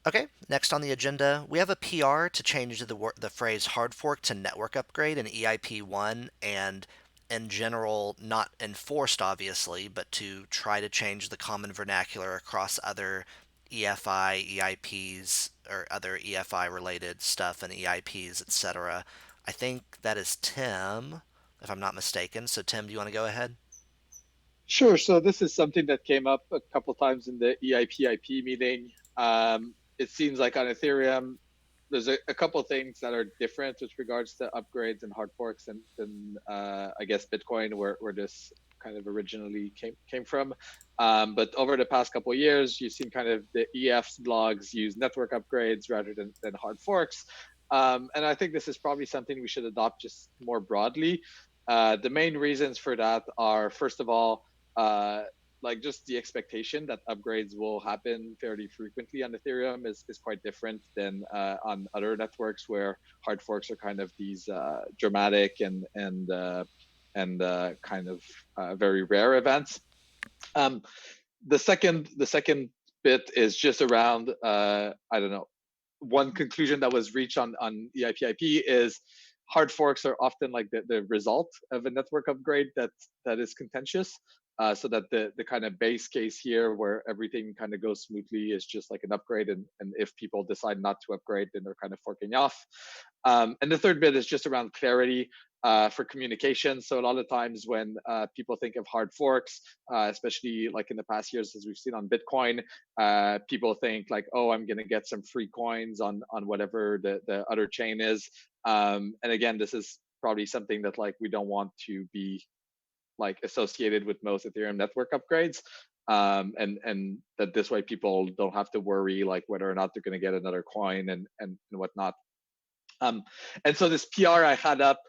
Okay, next on the agenda, we have a PR to change the phrase hard fork to network upgrade in EIP-1, and in general, not enforced obviously, but to try to change the common vernacular across other EFI, EIPs, or other EFI related stuff and EIPs, etc. I think that is Tim, if I'm not mistaken. So Tim, do you want to go ahead? Sure. So this is something that came up a couple times in the EIP-IP meeting. It seems like on Ethereum, there's a couple things that are different with regards to upgrades and hard forks than I guess Bitcoin, where this kind of originally came from. But over the past couple of years, you've seen kind of the EF's blogs use network upgrades rather than hard forks. And I think this is probably something we should adopt just more broadly. The main reasons for that are, first of all, like just the expectation that upgrades will happen fairly frequently on Ethereum is quite different than on other networks where hard forks are kind of these dramatic and kind of very rare events. The second bit is just around I don't know. One conclusion that was reached on EIP-IP is hard forks are often like the result of a network upgrade that is contentious. So that the kind of base case here where everything kind of goes smoothly is just like an upgrade, and if people decide not to upgrade, then they're kind of forking off. And the third bit is just around clarity for communication. So a lot of times when people think of hard forks, especially like in the past years, as we've seen on Bitcoin, people think like, oh, I'm going to get some free coins on whatever the other chain is. And again, this is probably something that like we don't want to be like associated with most Ethereum network upgrades. And that this way people don't have to worry like whether or not they're going to get another coin and whatnot. And so this PR I had up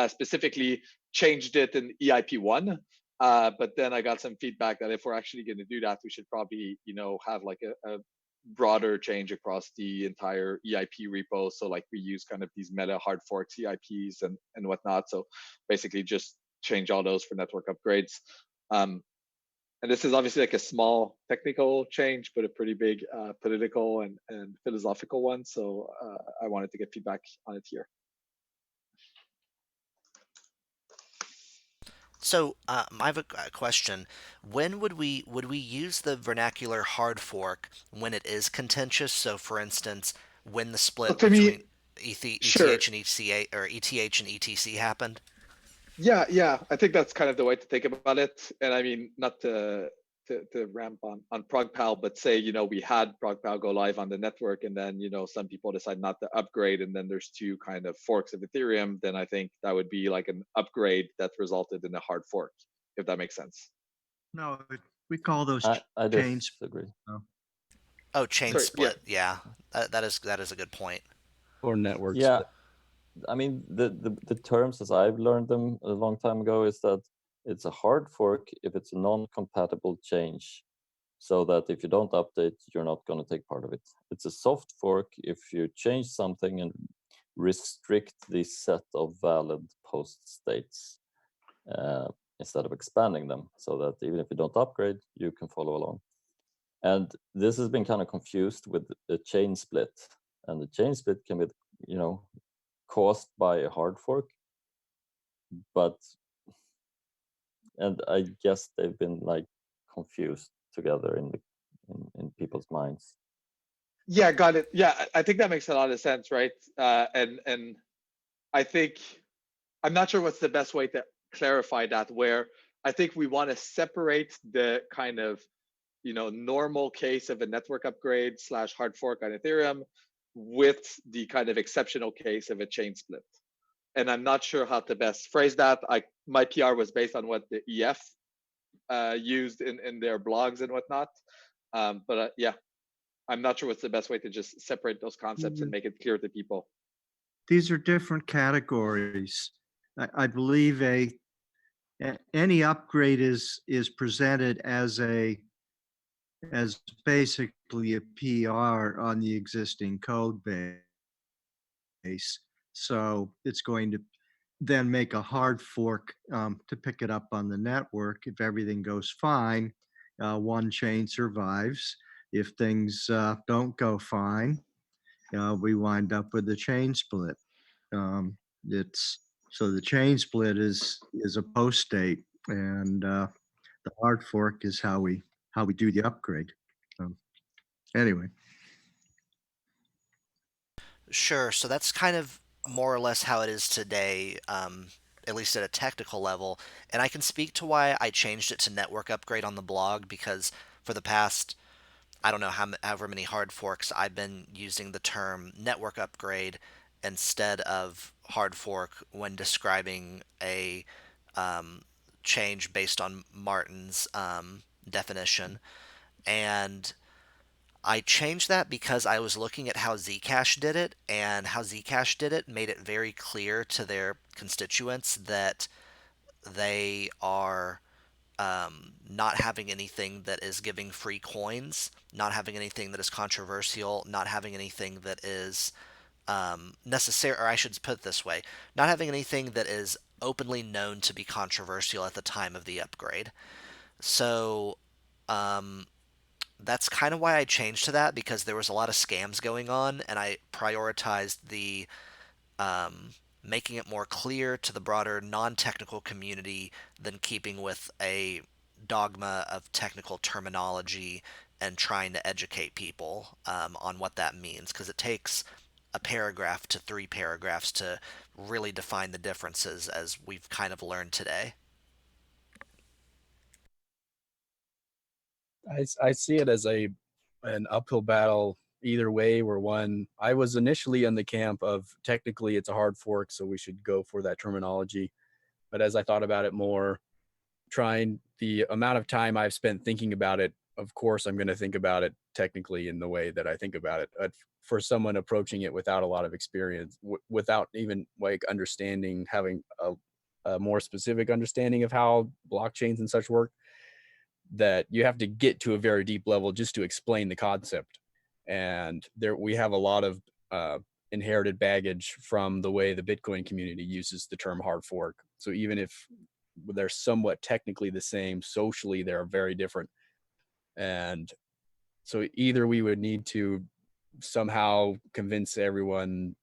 specifically changed it in EIP-1. But then I got some feedback that if we're actually going to do that, we should probably, have like a broader change across the entire EIP repo. So like we use kind of these meta hard forks EIPs and whatnot. So basically just change all those for network upgrades. And this is obviously like a small technical change, but a pretty big political and philosophical one. So I wanted to get feedback on it here. So I have a question. When would we use the vernacular hard fork when it is contentious? So, for instance, when the split To between me, ETH sure. and ETH or ETH and ETC happened? Yeah. I think that's kind of the way to think about it. And I mean, not to ramp on ProgPoW, but say, we had ProgPoW go live on the network and then, some people decide not to upgrade. And then there's two kind of forks of Ethereum. Then I think that would be like an upgrade that resulted in a hard fork, if that makes sense. No, we call those I chains. disagree. Oh, chain Sorry, split. Yeah, that is a good point. Or network Yeah, split. I mean the terms as I've learned them a long time ago is that it's a hard fork if it's a non-compatible change, so that if you don't update, you're not going to take part of it. It's a soft fork if you change something and restrict the set of valid post states instead of expanding them, so that even if you don't upgrade, you can follow along. And this has been kind of confused with the chain split, and the chain split can be, caused by a hard fork, and I guess they've been like confused together in people's minds. Yeah, got it. Yeah, I think that makes a lot of sense, right? And I think I'm not sure what's the best way to clarify that. Where I think we want to separate the kind of normal case of a network upgrade / hard fork on Ethereum with the kind of exceptional case of a chain split. And I'm not sure how to best phrase that. My PR was based on what the EF used in their blogs and whatnot. But yeah, I'm not sure what's the best way to just separate those concepts and make it clear to people. These are different categories. I believe any upgrade is presented as basically a PR on the existing code base. So it's going to then make a hard fork to pick it up on the network. If everything goes fine, one chain survives. If things don't go fine, we wind up with a chain split. So the chain split is a post state, and the hard fork is how we do the upgrade. Anyway. Sure. So that's kind of more or less how it is today, at least at a technical level. And I can speak to why I changed it to network upgrade on the blog, because for the past, I don't know however many hard forks, I've been using the term network upgrade instead of hard fork when describing a change based on Martin's definition. And I changed that because I was looking at how Zcash did it, and how Zcash did it made it very clear to their constituents that they are not having anything that is giving free coins, not having anything that is controversial, not having anything that is necessary, or I should put it this way, not having anything that is openly known to be controversial at the time of the upgrade. So, that's kind of why I changed to that, because there was a lot of scams going on, and I prioritized the making it more clear to the broader non-technical community than keeping with a dogma of technical terminology and trying to educate people on what that means, because it takes a paragraph to 3 paragraphs to really define the differences, as we've kind of learned today. I see it as an uphill battle either way. Where one, I was initially in the camp of technically it's a hard fork, so we should go for that terminology. But as I thought about it more, trying the amount of time I've spent thinking about it, of course I'm going to think about it technically in the way that I think about it. But for someone approaching it without a lot of experience, without even like understanding, having a more specific understanding of how blockchains and such work, that you have to get to a very deep level just to explain the concept. And there we have a lot of inherited baggage from the way the Bitcoin community uses the term hard fork. So even if they're somewhat technically the same, socially they're very different. And so either we would need to somehow convince everyone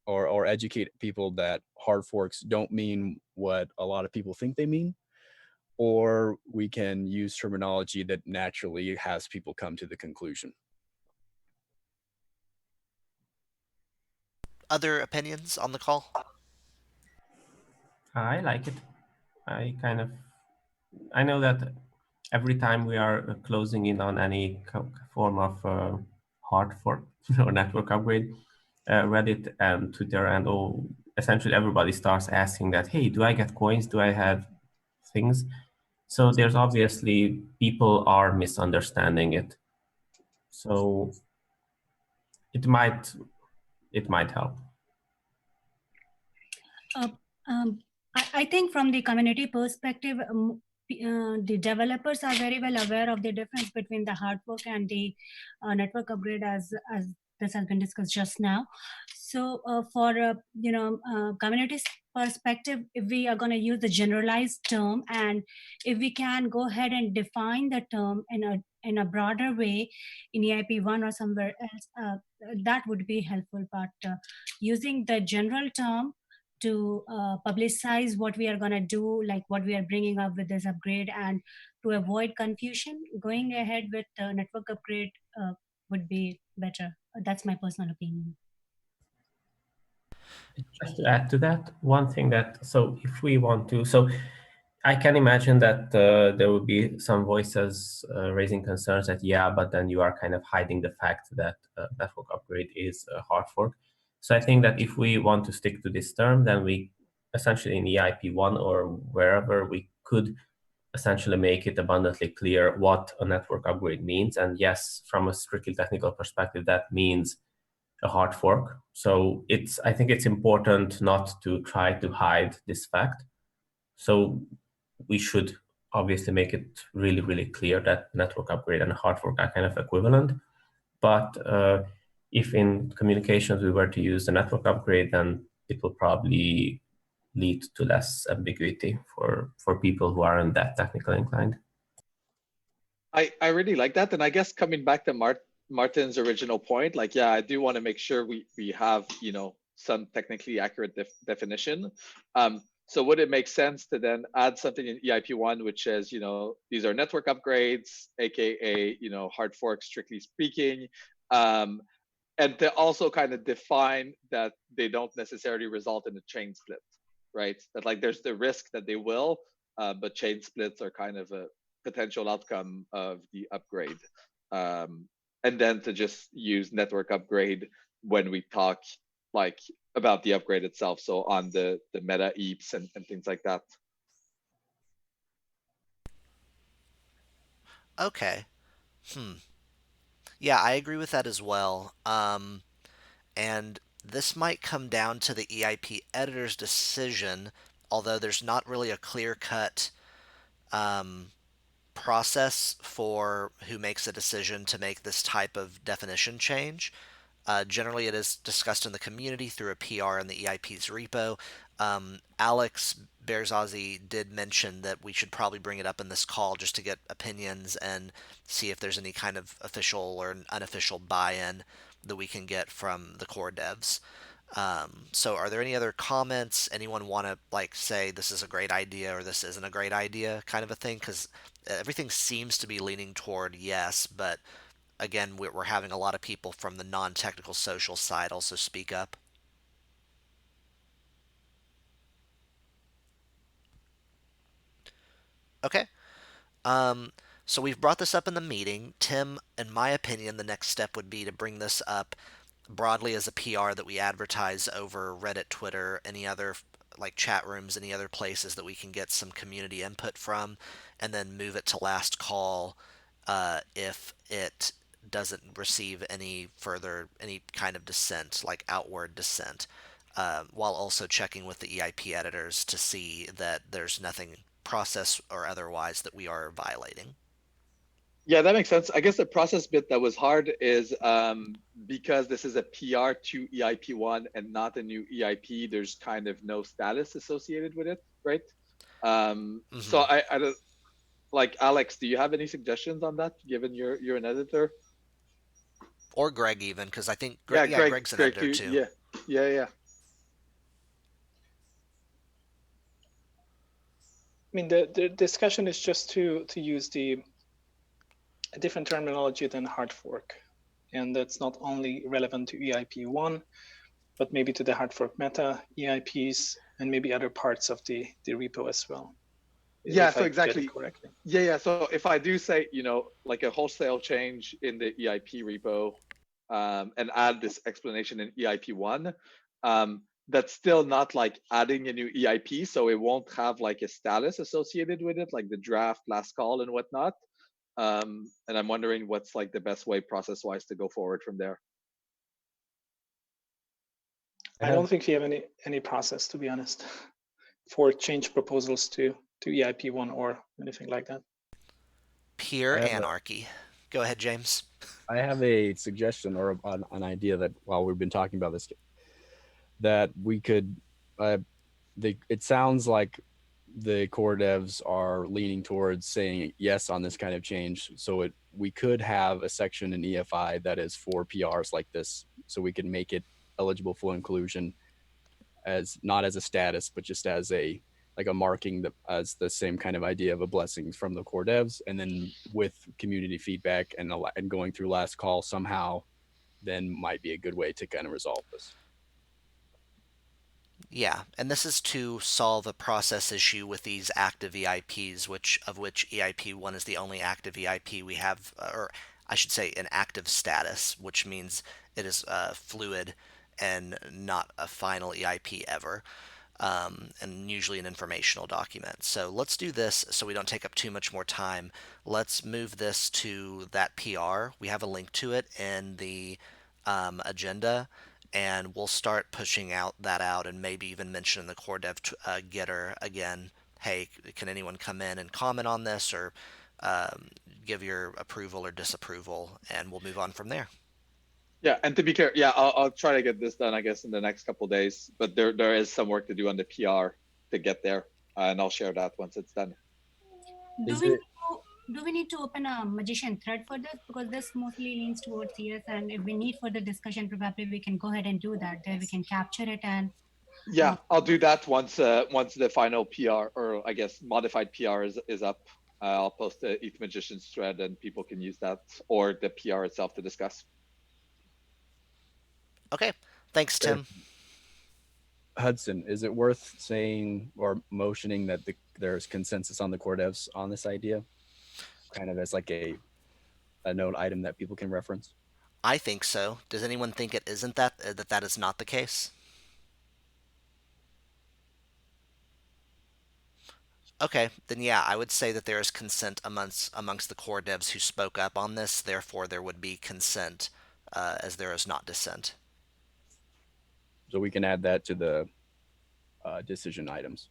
or educate people that hard forks don't mean what a lot of people think they mean, or we can use terminology that naturally has people come to the conclusion. Other opinions on the call? I like it. I know that every time we are closing in on any form of hard fork or network upgrade, Reddit and Twitter and essentially everybody starts asking that, hey, do I get coins? Do I have things? So there's obviously people are misunderstanding it. So it might help. I think from the community perspective, the developers are very well aware of the difference between the hard fork and the network upgrade, as this has been discussed just now. So for community's perspective, if we are going to use the generalized term, and if we can go ahead and define the term in a broader way in EIP-1 or somewhere else, that would be helpful. But using the general term to publicize what we are going to do, like what we are bringing up with this upgrade, and to avoid confusion, going ahead with the network upgrade would be better. That's my personal opinion. Just to add to that, one thing that, so if we want to, so I can imagine that there will be some voices raising concerns that, yeah, but then you are kind of hiding the fact that network upgrade is a hard fork. So I think that if we want to stick to this term, then we essentially in EIP-1 or wherever we could essentially make it abundantly clear what a network upgrade means. And yes, from a strictly technical perspective, that means a hard fork. So I think it's important not to try to hide this fact. So we should obviously make it really, really clear that network upgrade and hard fork are kind of equivalent. But if in communications we were to use the network upgrade, then it will probably lead to less ambiguity for people who aren't that technically inclined. I really like that. And I guess coming back to Martin's original point, like, yeah, I do want to make sure we have, some technically accurate definition. So would it make sense to then add something in EIP-1, which says, these are network upgrades, AKA, hard fork, strictly speaking, and to also kind of define that they don't necessarily result in a chain split, right? That like there's the risk that they will, but chain splits are kind of a potential outcome of the upgrade. And then to just use network upgrade when we talk like about the upgrade itself. So on the meta EAPs and things like that. Okay. Yeah, I agree with that as well. And this might come down to the EIP editor's decision, although there's not really a clear-cut process for who makes a decision to make this type of definition change. Generally, it is discussed in the community through a PR in the EIP's repo. Alex Berzazzi did mention that we should probably bring it up in this call just to get opinions and see if there's any kind of official or unofficial buy-in that we can get from the core devs. So are there any other comments? Anyone want to like say this is a great idea or this isn't a great idea kind of a thing? Because everything seems to be leaning toward yes, but again, we're having a lot of people from the non-technical social side also speak up. Okay. So we've brought this up in the meeting. Tim, in my opinion, the next step would be to bring this up broadly as a PR that we advertise over Reddit, Twitter, any other like chat rooms, any other places that we can get some community input from, and then move it to last call if it doesn't receive any kind of dissent, like outward dissent, while also checking with the EIP editors to see that there's nothing process or otherwise that we are violating. Yeah, that makes sense. I guess the process bit that was hard is because this is a PR to EIP-1 and not a new EIP, there's kind of no status associated with it, right? So I don't, like, Alex, do you have any suggestions on that, given you're an editor? Or Greg even, because I think Greg's an editor too. Yeah. I mean, the discussion is just to use a different terminology than hard fork. And that's not only relevant to EIP-1, but maybe to the hard fork meta EIPs and maybe other parts of the repo as well. Yeah, so exactly. Correctly. Yeah. So if I do say, like a wholesale change in the EIP repo and add this explanation in EIP-1, that's still not like adding a new EIP. So it won't have like a status associated with it, like the draft, last call and whatnot. And I'm wondering what's like the best way process-wise to go forward from there. I don't think we have any process, to be honest, for change proposals to EIP-1 or anything like that. Pure anarchy. Go ahead, James. I have a suggestion or an idea that while we've been talking about this, that we could, it sounds like the core devs are leaning towards saying yes on this kind of change. So we could have a section in EFI that is for PRs like this, so we can make it eligible for inclusion as not as a status, but just as a marking that as the same kind of idea of a blessing from the core devs, and then with community feedback and going through last call somehow, then might be a good way to kind of resolve this. Yeah, and this is to solve a process issue with these active EIPs, of which EIP-1 is the only active EIP we have, or I should say an active status, which means it is fluid and not a final EIP ever, and usually an informational document. So let's do this so we don't take up too much more time. Let's move this to that PR. We have a link to it in the agenda, and we'll start pushing that out and maybe even mention in the core dev getter again, hey, can anyone come in and comment on this, or give your approval or disapproval, and we'll move on from there. Yeah, and to be clear, yeah, I'll try to get this done, I guess, in the next couple of days. But there is some work to do on the PR to get there, and I'll share that once it's done. Do we need to open a magician thread for this? Because this mostly leans towards CS, and if we need further discussion, probably we can go ahead and do that. There we can capture it and. Yeah, I'll do that once the final PR, or I guess modified PR is up. I'll post the ETH Magicians thread, and people can use that or the PR itself to discuss. Okay, thanks, Tim. Hudson, is it worth saying or motioning that there's consensus on the core devs on this idea, kind of as like a note item that people can reference? I think so. Does anyone think it isn't that is not the case? Okay, then yeah, I would say that there is consent amongst the core devs who spoke up on this. Therefore, there would be consent, as there is not dissent. So we can add that to the decision items.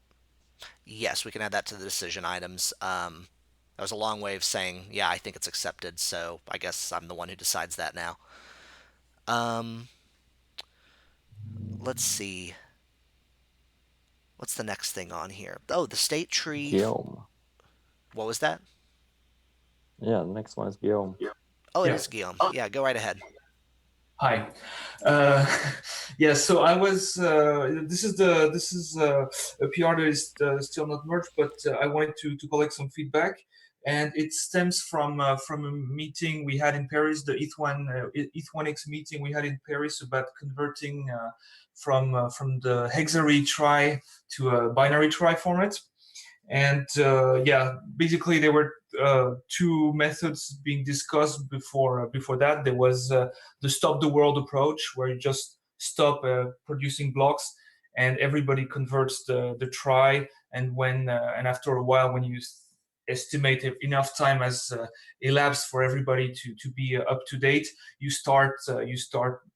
Yes, we can add that to the decision items. That was a long way of saying, yeah, I think it's accepted. So I guess I'm the one who decides that now. Let's see. What's the next thing on here? Oh, the state tree. Guillaume. What was that? Yeah, the next one is Guillaume. Oh, it is Guillaume. Yeah, go right ahead. Hi. Yeah, so I was. This is a PR that is still not merged, but I wanted to collect some feedback, and it stems from a meeting we had in Paris, the ETH1X meeting we had in Paris about converting from the hexary trie to a binary trie format. And yeah, basically there were two methods being discussed before that. There was the stop the world approach, where you just stop producing blocks and everybody converts the trie. And and after a while, when you estimate enough time has elapsed for everybody to be up to date, you start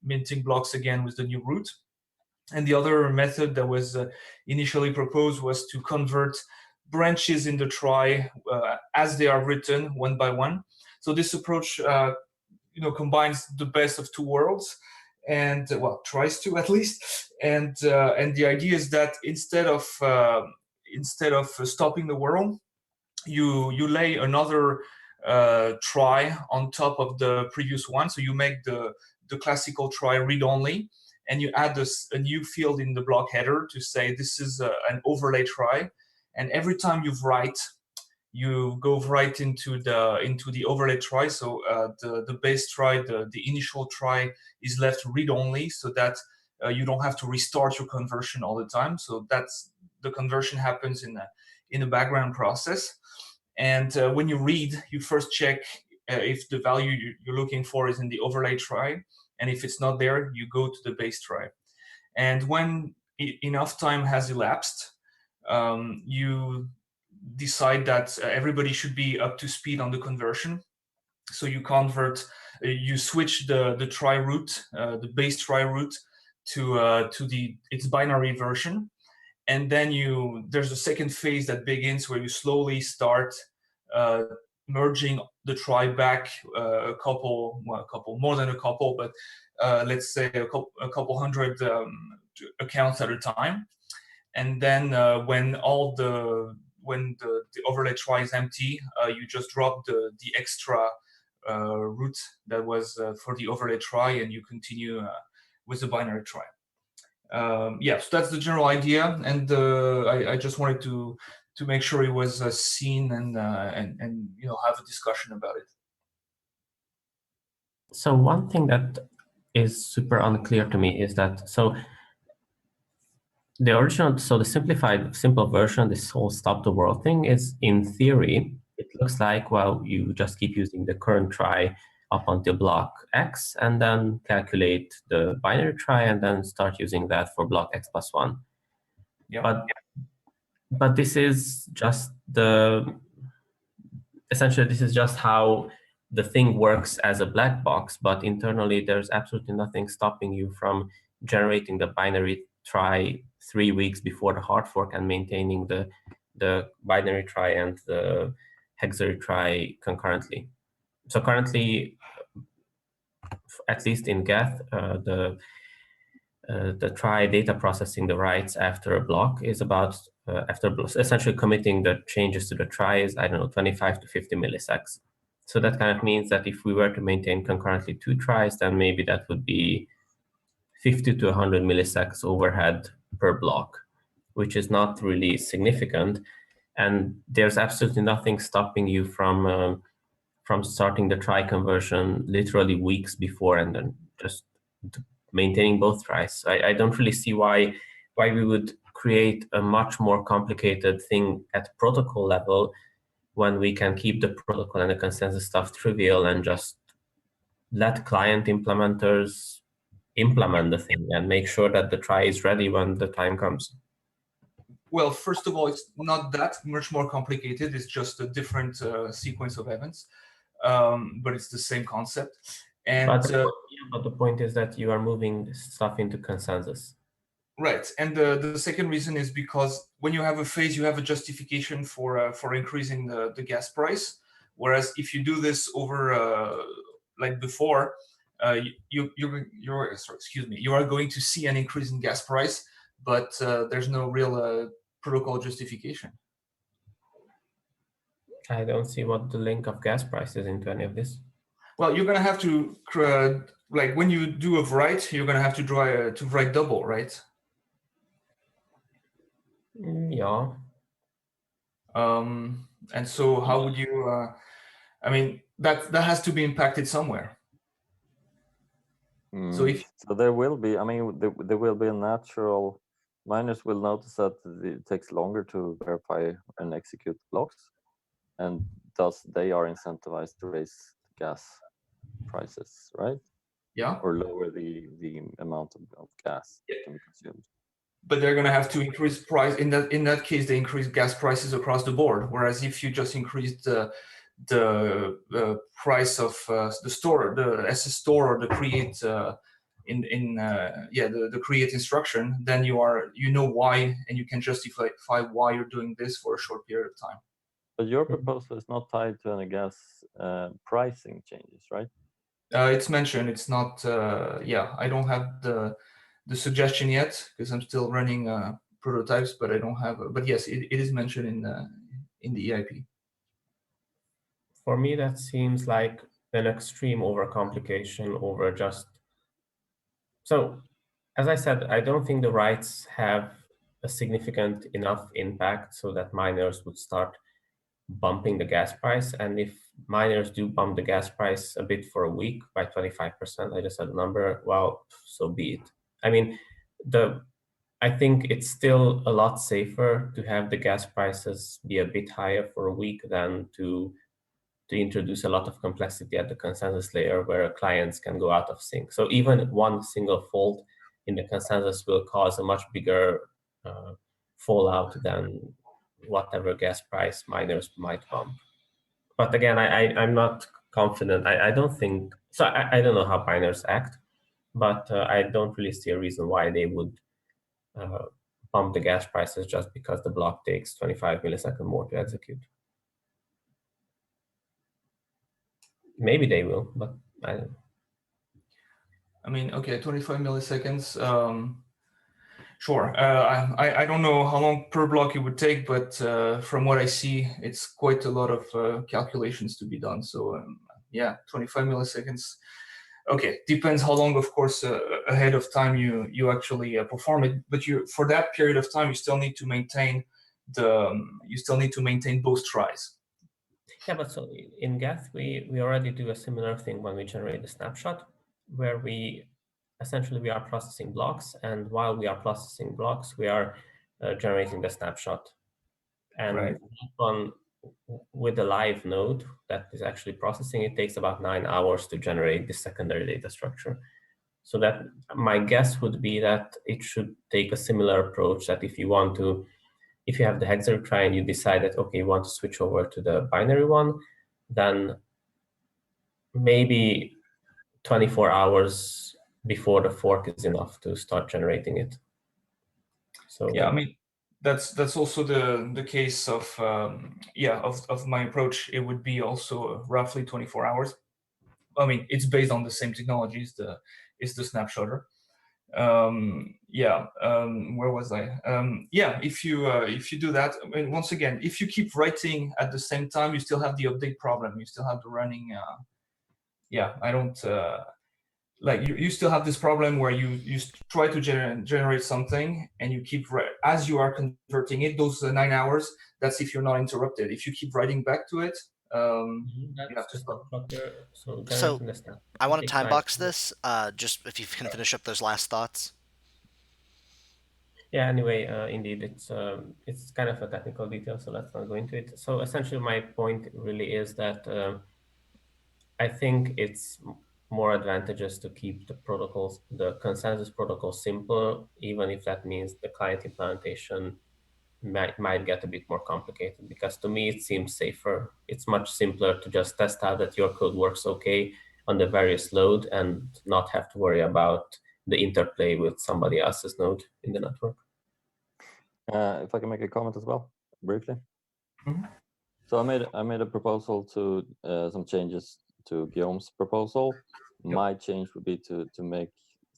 minting blocks again with the new root. And the other method that was initially proposed was to convert branches in the trie as they are written one by one. So this approach, combines the best of two worlds, and tries to at least. And the idea is that instead of stopping the world, you lay another trie on top of the previous one. So you make the classical trie read only, and you add a new field in the block header to say this is an overlay trie. And every time you write, you go right into the overlay trie. So the base trie, the initial trie, is left read only, so that you don't have to restart your conversion all the time. So the conversion happens in a background process. And when you read, you first check if the value you're looking for is in the overlay trie, and if it's not there, you go to the base trie. And when enough time has elapsed, you decide that everybody should be up to speed on the conversion. So you you switch the trie root, the base trie root, to its binary version, and then there's a second phase that begins where you slowly start merging the trie back a couple, more than a couple, but let's say a couple hundred accounts at a time. And then when the overlay trie is empty, you just drop the extra root that was for the overlay trie, and you continue with the binary trie. Yeah, so that's the general idea, and I just wanted to make sure it was seen and have a discussion about it. So one thing that is super unclear to me is that The original, so the simple version, this whole stop the world thing is, in theory, it looks like, well, you just keep using the current try up until block X and then calculate the binary try and then start using that for block X plus 1. Yeah. But this is just essentially this is just how the thing works as a black box, but internally there's absolutely nothing stopping you from generating the binary try 3 weeks before the hard fork and maintaining the binary try and the hexary try concurrently. So currently, at least in Geth, the try data processing the writes after a block is about, essentially committing the changes to the try is, I don't know, 25 to 50 milliseconds. So that kind of means that if we were to maintain concurrently 2 tries, then maybe that would be 50 to 100 milliseconds overhead per block, which is not really significant. And there's absolutely nothing stopping you from starting the try conversion literally weeks before and then just maintaining both tries. I don't really see why we would create a much more complicated thing at protocol level when we can keep the protocol and the consensus stuff trivial and just let client implementers implement the thing and make sure that the try is ready when the time comes. Well, first of all, it's not that much more complicated. It's just a different sequence of events, but it's the same concept. And but the point is that you are moving stuff into consensus. Right, and the second reason is because when you have a phase, you have a justification for increasing the gas price. Whereas if you do this over like before, you are going to see an increase in gas price, but there's no real protocol justification. I don't see what the link of gas price is into any of this. Well, you're going to have to, like when you do a write, you're going to have to write double, right? Yeah. And so how would you, I mean, that has to be impacted somewhere. So there will be, I mean, there will be a natural, miners will notice that it takes longer to verify and execute blocks, and thus they are incentivized to raise gas prices, right? Yeah. Or lower the amount of gas that can be consumed. But they're going to have to increase price. In that case, they increase gas prices across the board. Whereas if you just increase the price of the store, the SS store, or the create the create instruction, then you know why, and you can justify why you're doing this for a short period of time. But your proposal is not tied to any gas pricing changes, right? It's mentioned. It's not. I don't have the suggestion yet because I'm still running prototypes, but I don't have. But yes, it is mentioned in the EIP. For me, that seems like an extreme overcomplication over just. So, as I said, I don't think the writes have a significant enough impact so that miners would start bumping the gas price. And if miners do bump the gas price a bit for a week by 25%, I just said a number, well, so be it. I mean, I think it's still a lot safer to have the gas prices be a bit higher for a week than to introduce a lot of complexity at the consensus layer where clients can go out of sync. So even one single fault in the consensus will cause a much bigger fallout than whatever gas price miners might bump. But again, I'm not confident. I don't think, so I don't know how miners act, but I don't really see a reason why they would pump the gas prices just because the block takes 25 milliseconds more to execute. Maybe they will, but I don't know. I mean, okay, 25 milliseconds. Sure. I don't know how long per block it would take, but from what I see, it's quite a lot of calculations to be done. So yeah, 25 milliseconds. Okay, depends how long, of course, ahead of time you actually perform it. But for that period of time, you still need to maintain both tries. Yeah, but so in Geth, we already do a similar thing when we generate a snapshot, where we essentially we are processing blocks, and while we are processing blocks, we are generating the snapshot. And Right. on with the live node that is actually processing, it takes about 9 hours to generate the secondary data structure. So that my guess would be that it should take a similar approach, that if you have the hex retry and you decide that, okay, you want to switch over to the binary one, then maybe 24 hours before the fork is enough to start generating it. So yeah, I mean, that's also the case of of my approach. It would be also roughly 24 hours. I mean, it's based on the same technology. Is the snapshotter. Where was I? If you do that, I mean, once again, if you keep writing at the same time, you still have the update problem. You still have the running. I don't like you still have this problem where you try to generate something and you keep as you are converting it, those 9 hours, that's if you're not interrupted. If you keep writing back to it, you have to stop. So I want to time box this, just if you can finish up those last thoughts. Yeah, anyway, indeed, it's kind of a technical detail, so let's not go into it. So essentially my point really is that I think it's more advantageous to keep the protocols, the consensus protocol, simple, even if that means the client implementation might get a bit more complicated, because to me it seems safer. It's much simpler to just test out that your code works okay on the various load and not have to worry about the interplay with somebody else's node in the network. If I can make a comment as well, briefly. Mm-hmm. So I made a proposal to some changes to Guillaume's proposal. Yep. My change would be to make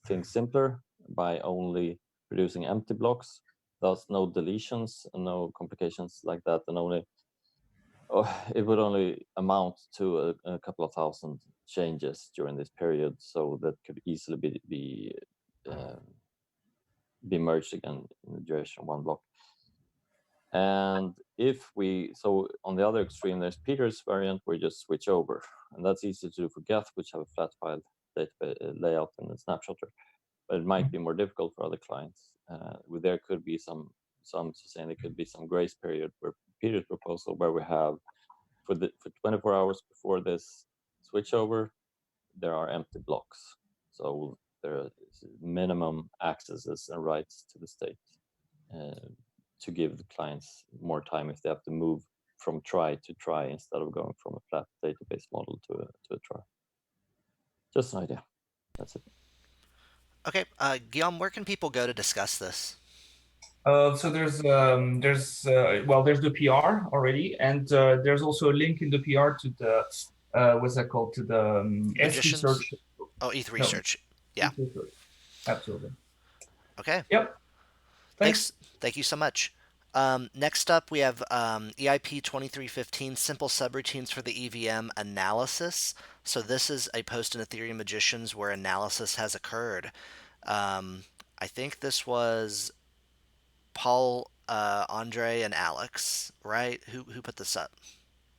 things simpler by only producing empty blocks, thus no deletions and no complications like that, and it would only amount to a couple of thousand changes during this period, so that could easily be merged again in the duration of one block. And so on the other extreme, there's Peter's variant where you just switch over, and that's easy to do for Geth, which have a flat file data layout and a snapshotter, but it might be more difficult for other clients. There could be some saying there could be some grace period where Peter's proposal, where we have for 24 hours before this switchover, there are empty blocks, so there is minimum accesses and writes to the state. To give the clients more time if they have to move from try to try instead of going from a flat database model to a try. Just an idea. That's it. Okay, Guillaume, where can people go to discuss this? So there's the PR already, and there's also a link in the PR to the what's that called, to the ETH research. Oh, ETH research. Yeah. ETH research. Absolutely. Okay. Yep. Thanks. Thank you so much. Next up, we have EIP-1057 simple subroutines for the EVM analysis. So this is a post in Ethereum Magicians where analysis has occurred. I think this was Paul, Andre, and Alex, right? Who put this up?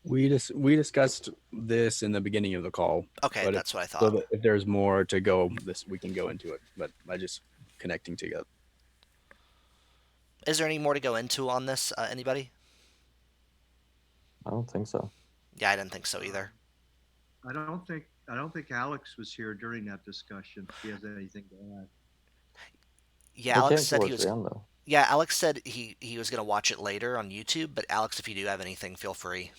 We discussed this in the beginning of the call. Okay, that's what I thought. So if there's more to go, we can go into it. But I just connecting together. Is there any more to go into on this? Anybody? I don't think so. Yeah, I didn't think so either. I don't think Alex was here during that discussion. If he has anything to add. Yeah, Alex said he was. Yeah, Alex said he was going to watch it later on YouTube. But Alex, if you do have anything, feel free.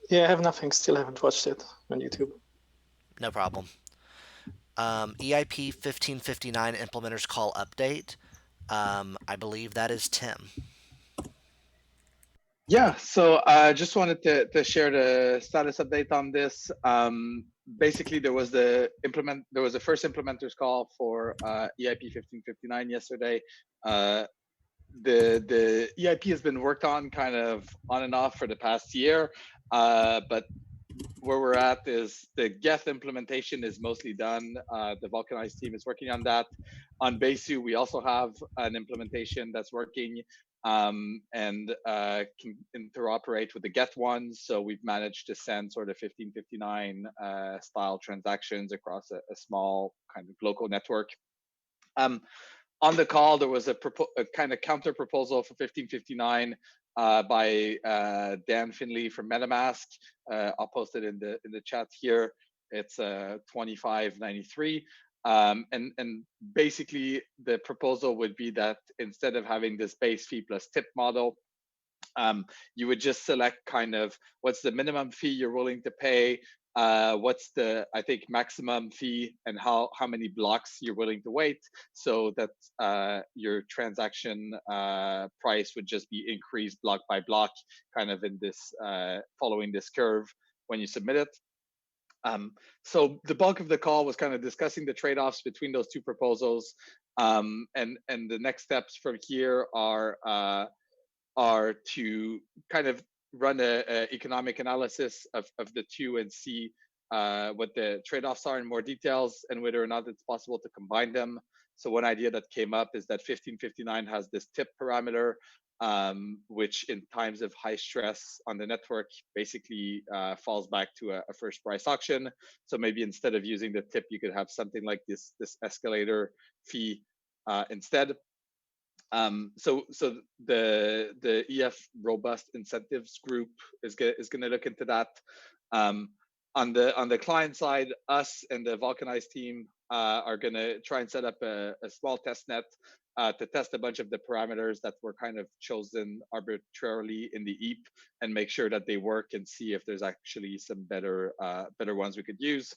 Yeah, I have nothing. Still haven't watched it on YouTube. No problem. EIP-1059 implementers call update. I believe that is Tim. Yeah, so I just wanted to share the status update on this. Basically, there was the first implementers call for EIP-1059 yesterday. The EIP has been worked on kind of on and off for the past year, but where we're at is the Geth implementation is mostly done. The Vulcanized team is working on that. On Besu, we also have an implementation that's working and can interoperate with the Geth ones. So we've managed to send sort of 1559 style transactions across a small kind of local network. On the call, there was a kind of counter proposal for 1559 by Dan Finley from MetaMask. I'll post it in the chat here. It's 2593. And basically, the proposal would be that instead of having this base fee plus tip model, you would just select kind of what's the minimum fee you're willing to pay, what's the maximum fee, and how many blocks you're willing to wait, so that your transaction price would just be increased block by block, kind of in this following this curve when you submit it. So the bulk of the call was kind of discussing the trade-offs between those two proposals, and the next steps from here are to kind of run a economic analysis of the two and see what the trade-offs are in more details and whether or not it's possible to combine them. So one idea that came up is that 1559 has this tip parameter, which in times of high stress on the network basically falls back to a first price auction. So maybe instead of using the tip, you could have something like this escalator fee instead. So the EF Robust Incentives Group is going to look into that. On the client side, us and the Vulcanized team are going to try and set up a small test net to test a bunch of the parameters that were kind of chosen arbitrarily in the EIP and make sure that they work and see if there's actually some better ones we could use.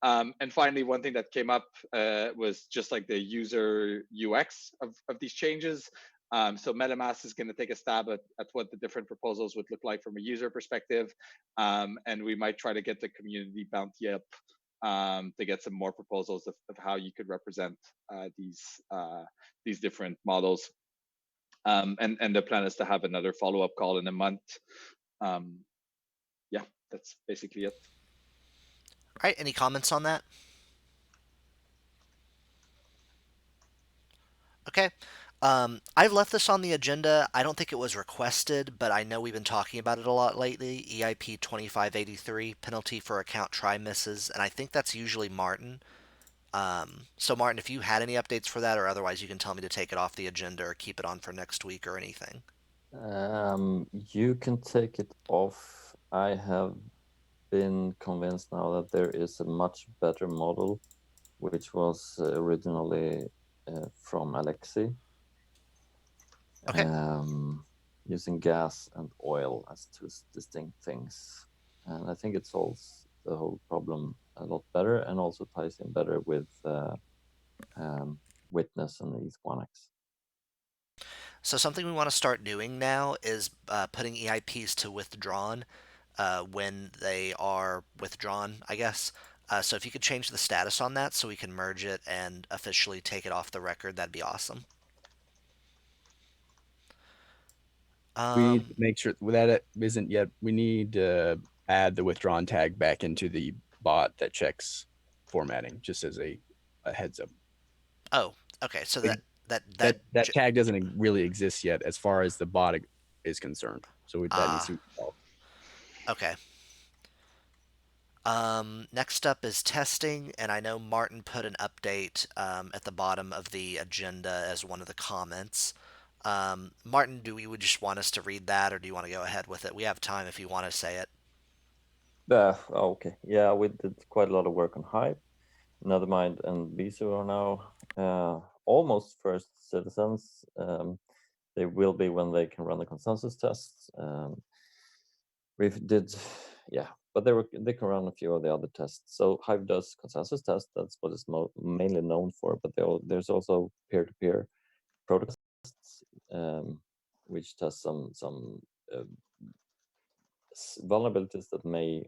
And finally, one thing that came up was just like the user UX of these changes. So MetaMask is going to take a stab at what the different proposals would look like from a user perspective. And we might try to get the community bounty up to get some more proposals of how you could represent these different models. And the plan is to have another follow-up call in a month. Yeah, that's basically it. All right, any comments on that? Okay. I've left this on the agenda. I don't think it was requested, but I know we've been talking about it a lot lately. EIP 2583, penalty for account try misses, and I think that's usually Martin. So Martin, if you had any updates for that, or otherwise you can tell me to take it off the agenda or keep it on for next week or anything. You can take it off. I have been convinced now that there is a much better model, which was originally from Alexei. Okay. Using gas and oil as two distinct things. And I think it solves the whole problem a lot better and also ties in better with Witness and ETH1X. So something we want to start doing now is putting EIPs to withdrawn when they are withdrawn, I guess. So if you could change the status on that so we can merge it and officially take it off the record, that'd be awesome. We make sure that it isn't yet. We need to add the withdrawn tag back into the bot that checks formatting, just as a heads up. Oh, okay. So that tag doesn't really exist yet as far as the bot is concerned. So that needs to be solved. Okay. Next up is testing, and I know Martin put an update at the bottom of the agenda as one of the comments. Martin, do you just want us to read that, or do you want to go ahead with it? We have time if you want to say it. Okay. Yeah, we did quite a lot of work on Hype. Nethermind and Besu are now almost first citizens. They will be when they can run the consensus tests. But they can run a few of the other tests. So Hive does consensus tests. That's what it's mainly known for. But there's also peer-to-peer protocol tests, which test some vulnerabilities that may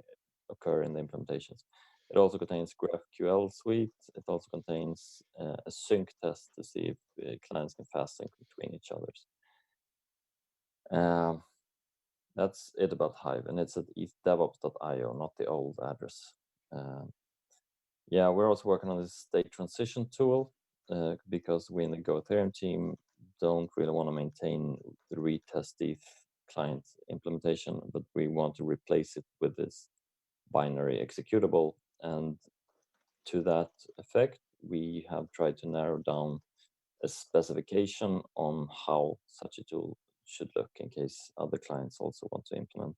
occur in the implementations. It also contains GraphQL suite. It also contains a sync test to see if clients can fast sync between each others. That's it about Hive, and it's at ethdevops.io, not the old address. Yeah, we're also working on this state transition tool because we in the Go Ethereum team don't really want to maintain the retest ETH client implementation, but we want to replace it with this binary executable. And to that effect, we have tried to narrow down a specification on how such a tool should look in case other clients also want to implement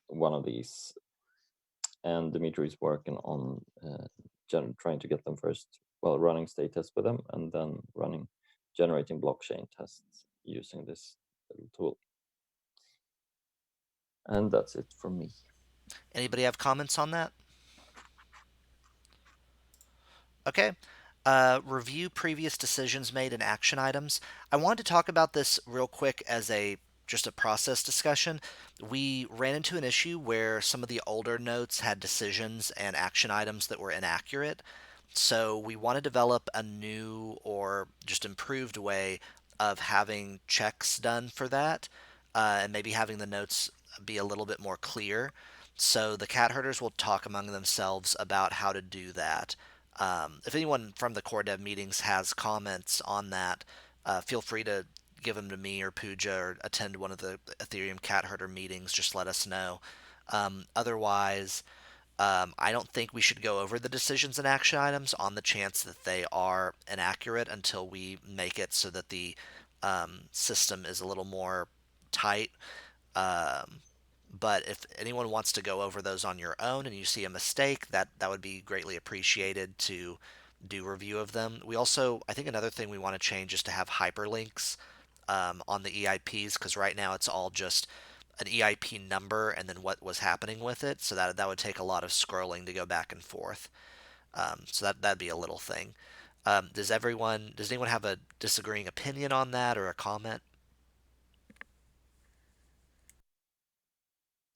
one of these. And Dimitri is working on trying to get them first, well, running state tests with them, and then generating blockchain tests using this little tool. And that's it from me. Anybody have comments on that? Okay. Review previous decisions made and action items. I wanted to talk about this real quick as just a process discussion. We ran into an issue where some of the older notes had decisions and action items that were inaccurate. So we want to develop a new or just improved way of having checks done for that, and maybe having the notes be a little bit more clear. So the cat herders will talk among themselves about how to do that. If anyone from the core dev meetings has comments on that, feel free to give them to me or Pooja or attend one of the Ethereum cat herder meetings. Just let us know. Otherwise, I don't think we should go over the decisions and action items on the chance that they are inaccurate until we make it so that the system is a little more tight. Um, but if anyone wants to go over those on your own and you see a mistake, that would be greatly appreciated to do review of them. We also, I think another thing we want to change is to have hyperlinks on the EIPs, because right now it's all just an EIP number and then what was happening with it. So that would take a lot of scrolling to go back and forth. So that'd be a little thing. Does anyone have a disagreeing opinion on that or a comment?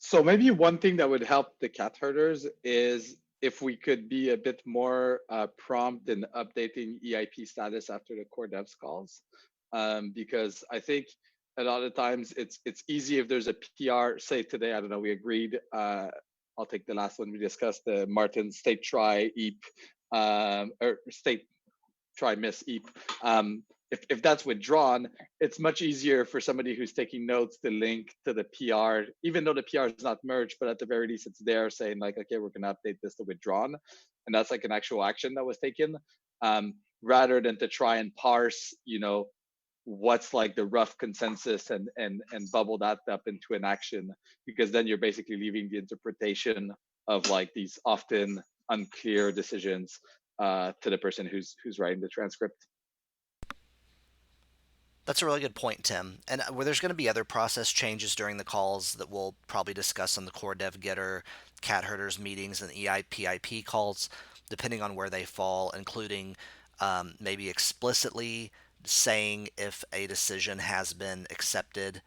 So maybe one thing that would help the cat herders is if we could be a bit more prompt in updating EIP status after the core devs calls, because I think a lot of times it's easy if there's a PR. Say today, I don't know, we agreed. I'll take the last one we discussed, the Martin state try EIP or state try miss EIP. If that's withdrawn, it's much easier for somebody who's taking notes to link to the PR, even though the PR is not merged, but at the very least it's there saying like, okay, we're going to update this to withdrawn. And that's like an actual action that was taken, rather than to try and parse, what's like the rough consensus and bubble that up into an action, because then you're basically leaving the interpretation of like these often unclear decisions to the person who's writing the transcript. That's a really good point, Tim. And where there's going to be other process changes during the calls that we'll probably discuss on the core dev getter, cat herders meetings, and EIP calls, depending on where they fall, including maybe explicitly saying if a decision has been accepted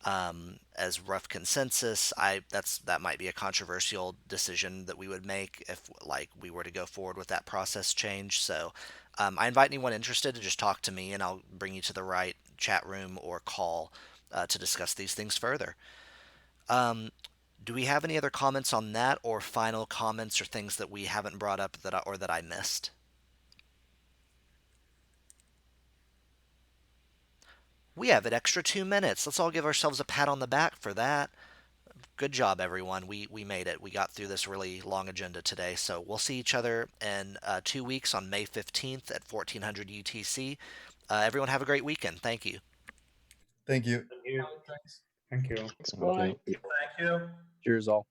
as rough consensus. That might be a controversial decision that we would make if like we were to go forward with that process change. So I invite anyone interested to just talk to me, and I'll bring you to the right chat room or call to discuss these things further. Do we have any other comments on that, or final comments or things that we haven't brought up that I missed? We have an extra 2 minutes. Let's all give ourselves a pat on the back for that. Good job, everyone. We made it. We got through this really long agenda today. So we'll see each other in 2 weeks on May 15th at 1400 UTC. Everyone have a great weekend. Thank you. Thank you. Thank you. Thanks. Thank you. Thank you. Thank you. Cheers all.